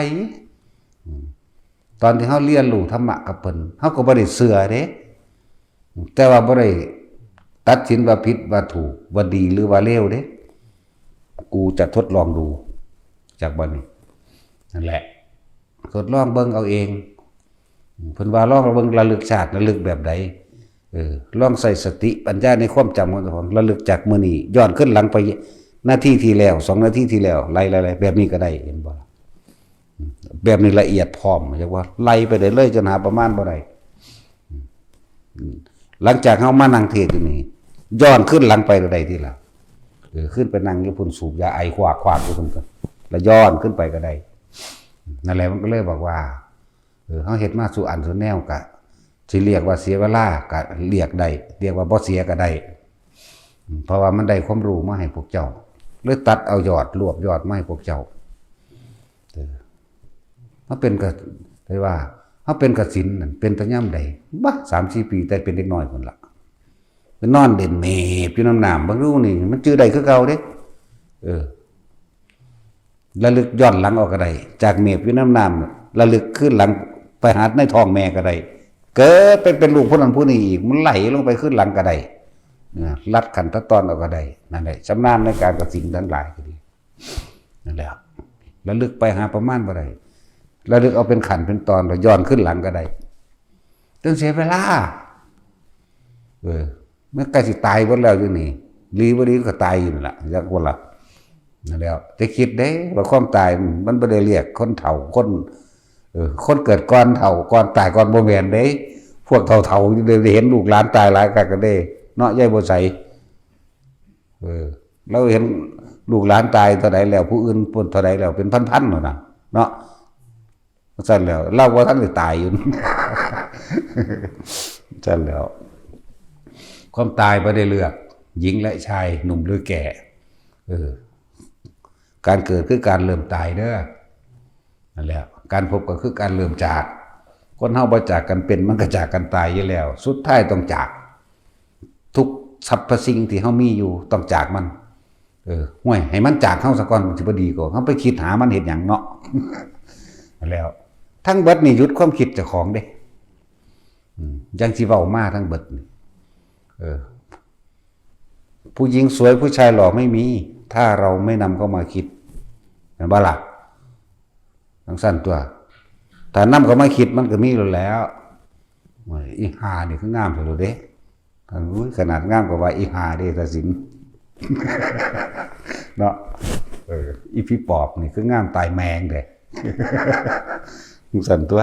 ตอนที่เขาเรียนรู้ธรรมะกับเพิ่นเขาก็บ่ได้เชื่อเด้แต่ว่าบ่ได้ตัดสินว่าผิดว่าถูกว่าดีหรือว่าเลวเด้กูจะทดลองดูจากบัดนี้นั่นแหละทดลองเบิ่งเอาเองเพิ่นว่าลองเบิ่งระลึกชาติระลึกแบบใดลองใส่สติปัญญาในความจำของตัวเองระลึกจากมื้อนี้ย้อนขึ้นหลังไปนาทีที่แล้ว2นาทีที่แล้วไล่ๆแบบนี้ก็ได้เห็นบ่แบบนี้ละเอียดพร้อมเรียกว่าไล่ไปได้เลยจนหาประมาณบ่ได้หลังจากเฮามานั่งเทศอยู่นี่ย้อนขึ้นหลังไปได้ทีละขึ้นไปนั่งอยู่พุ่นสูบยาไอควักอยู่พุ่นกันแล้วย้อนขึ้นไปก็ได้นั่นแหละมันก็เลยบอกว่าเฮาเฮ็ดมาสู่อันสู่แนวก็สิเรียกว่าเสียเวลาก็เรียกได้เรียกว่าบ่เสียก็ได้เพราะว่ามันได้ความรู้มาให้พวกเจ้าเลยตัดเอายอดรวบยอดมาให้พวกเจ้าเขาเป็นก็ได้ว่าเขาเป็นกสิณนั่นเป็นตะย่ำใดบ้า3-4 ปีแต่เป็นเด็กน้อยคนละเป็นนอนเด่นเมบอยู่น้ำหนามบางรู้นี่มันจื้อใดคือเก่าเด้ระลึกย้อนหลังออกก็ได้จากเมบอยู่น้ำหนามระลึกขึ้นหลังไปหาในท้องแม่ก็ได้เกิดเป็นลูกผู้นั้นผู้นี้อีกมันไหลลงไปขึ้นหลังก็ได้ลัดขันตะตอนออกก็ได้นั่นแหละชำนาญในการกสิณทั้งหลายก็ดีนั่นแหละระลึกไปหาประมาณบ่ได้ระลึกเอาเป็นขันเป็นตอนเราย้อนขึ้นหลังก็ได้ต้องเสียเวลาเมื่อใกล้สิตายหมดแล้วอยู่นี่ ลีบ่ดีก็ตายอยู่นั่นล่ะจักว่าล่ะนั่นแล้วแต่คิดเด้ว่าความตายมันบ่ได้เรียกคนเฒ่าคนคนเกิดก่อนเฒ่าก่อนตายก่อนบ่แม่นเด้พวกเฒ่าๆได้เห็นลูกหลานตายหลายกันก็เด้เนาะยายบ่ใสเราเห็นลูกหลานตายเท่าใดแล้วผู้อื่นพ้นเท่าใดแล้วเป็นพันๆน่ะเนาะซั่นแล้วเราบ่ทันได้ตายอยู่ ซั่นแล้วความตายบ่ได้เลือกหญิงและชายหนุ่มหรือแก่การเกิดคือการเริ่มตายเด้อนั่นแหละการพบก็คือการเริ่มจากคนเฮาบ่จากกันเป็นมันก็จากกันตายอยู่แล้วสุดท้ายต้องจากทุกสรรพสิ่งที่เฮามีอยู่ต้องจากมันห่วยให้มันจากเฮาซะก่อนสิบ่ดีกว่าเฮาไปคิดหามันเฮ็ดหยังเนาะ นั่นแล้วทั้งเบิดนี่หยุดความคิดเจ้าของเด้ยังสิเว้ามาทั้งเบิดนี่ผู้หญิงสวยผู้ชายหล่อไม่มีถ้าเราไม่นำเข้ามาคิดเห็นบ่ล่ะทั้งสั้นตัวถ้านำเข้ามาคิดมันก็มีแล้วอีหานี่คืองามสุดเด้ขนาดงามกว่าอีหาเด้ตาสิน เนาะอีพี่ปอบนี่คืองามตายแมงเด้ ทั้งสั้นตัว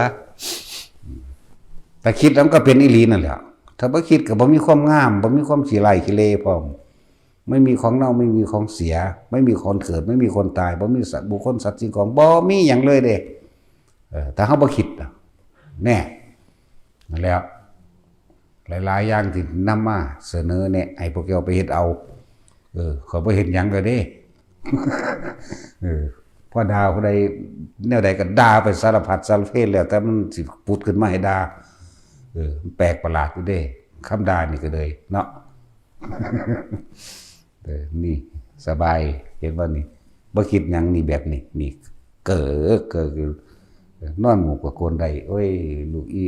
แต่คิดแล้วก็เป็นอีหลีนั่นแหละถ้าบ่คิดก็บ่มีความงามบ่มีความขี้ไร่ขี้เลพร้อมไม่มีของเน่าไม่มีของเสียไม่มีคนเกิดไม่มีคนตายบ่มีสัตว์บุคคลสัตว์สิ่งของบ่มีหยังเลยเด้ถ้าเฮาบ่คิดแน่นั่นแล้วหลายๆอย่างที่นำมาเสนอแนะให้พวกเราไปเฮ็ดเอาเขาบ่เฮ็ดหยังก็เด้ พอด่าผู้ใดแนวใดก็ด่าไปสารพัดสารเพแล้วแต่มันสิปุดขึ้นมาให้ด่าแปลกประหลาดอยู่เด้คำด่านี่ก็เลยเนาะ นี่สบายเห็นว่านี่บ่คิดหยังนี่แบบนี้นี่เกิดนอนหมู่กับคนใดโอ้ยลูกอี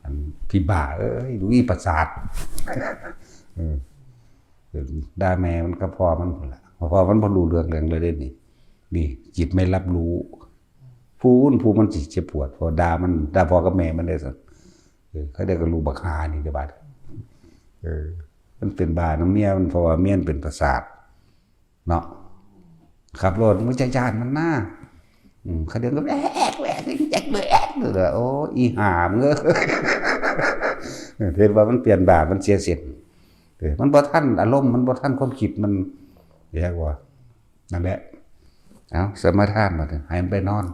อันพี่บ้าเอ้ยลูกอีประสาท ด่าแม่มันก็พอมันพุ่นล่ะพอมันบ่รู้เรื่องเลยเด้นี่จิตไม่รับรู้ผู้มันสิเจ็บปวดพอด่ามันด่าพ่อกับแม่มันได้ซั่นเขาได้ก็รู้บักหานี่เด้อบาดมันเป็นบ้าน้ำเมียมันเพราะว่าเมียนเป็นประสาทเนาะขับรถมันจะย่านมันหน้าเขาเดินก็แอกแจ๊กเลยแอกเลยโอ้อีหามเง เห็นว่ามันเปลี่ยนบาปมันเสียเสียงมันบ่ทันอารมณ์มันบ่ทันความคิดมันแย่กว่านั่นแหละเอาสมาทานมาเถอะให้มันไปนอน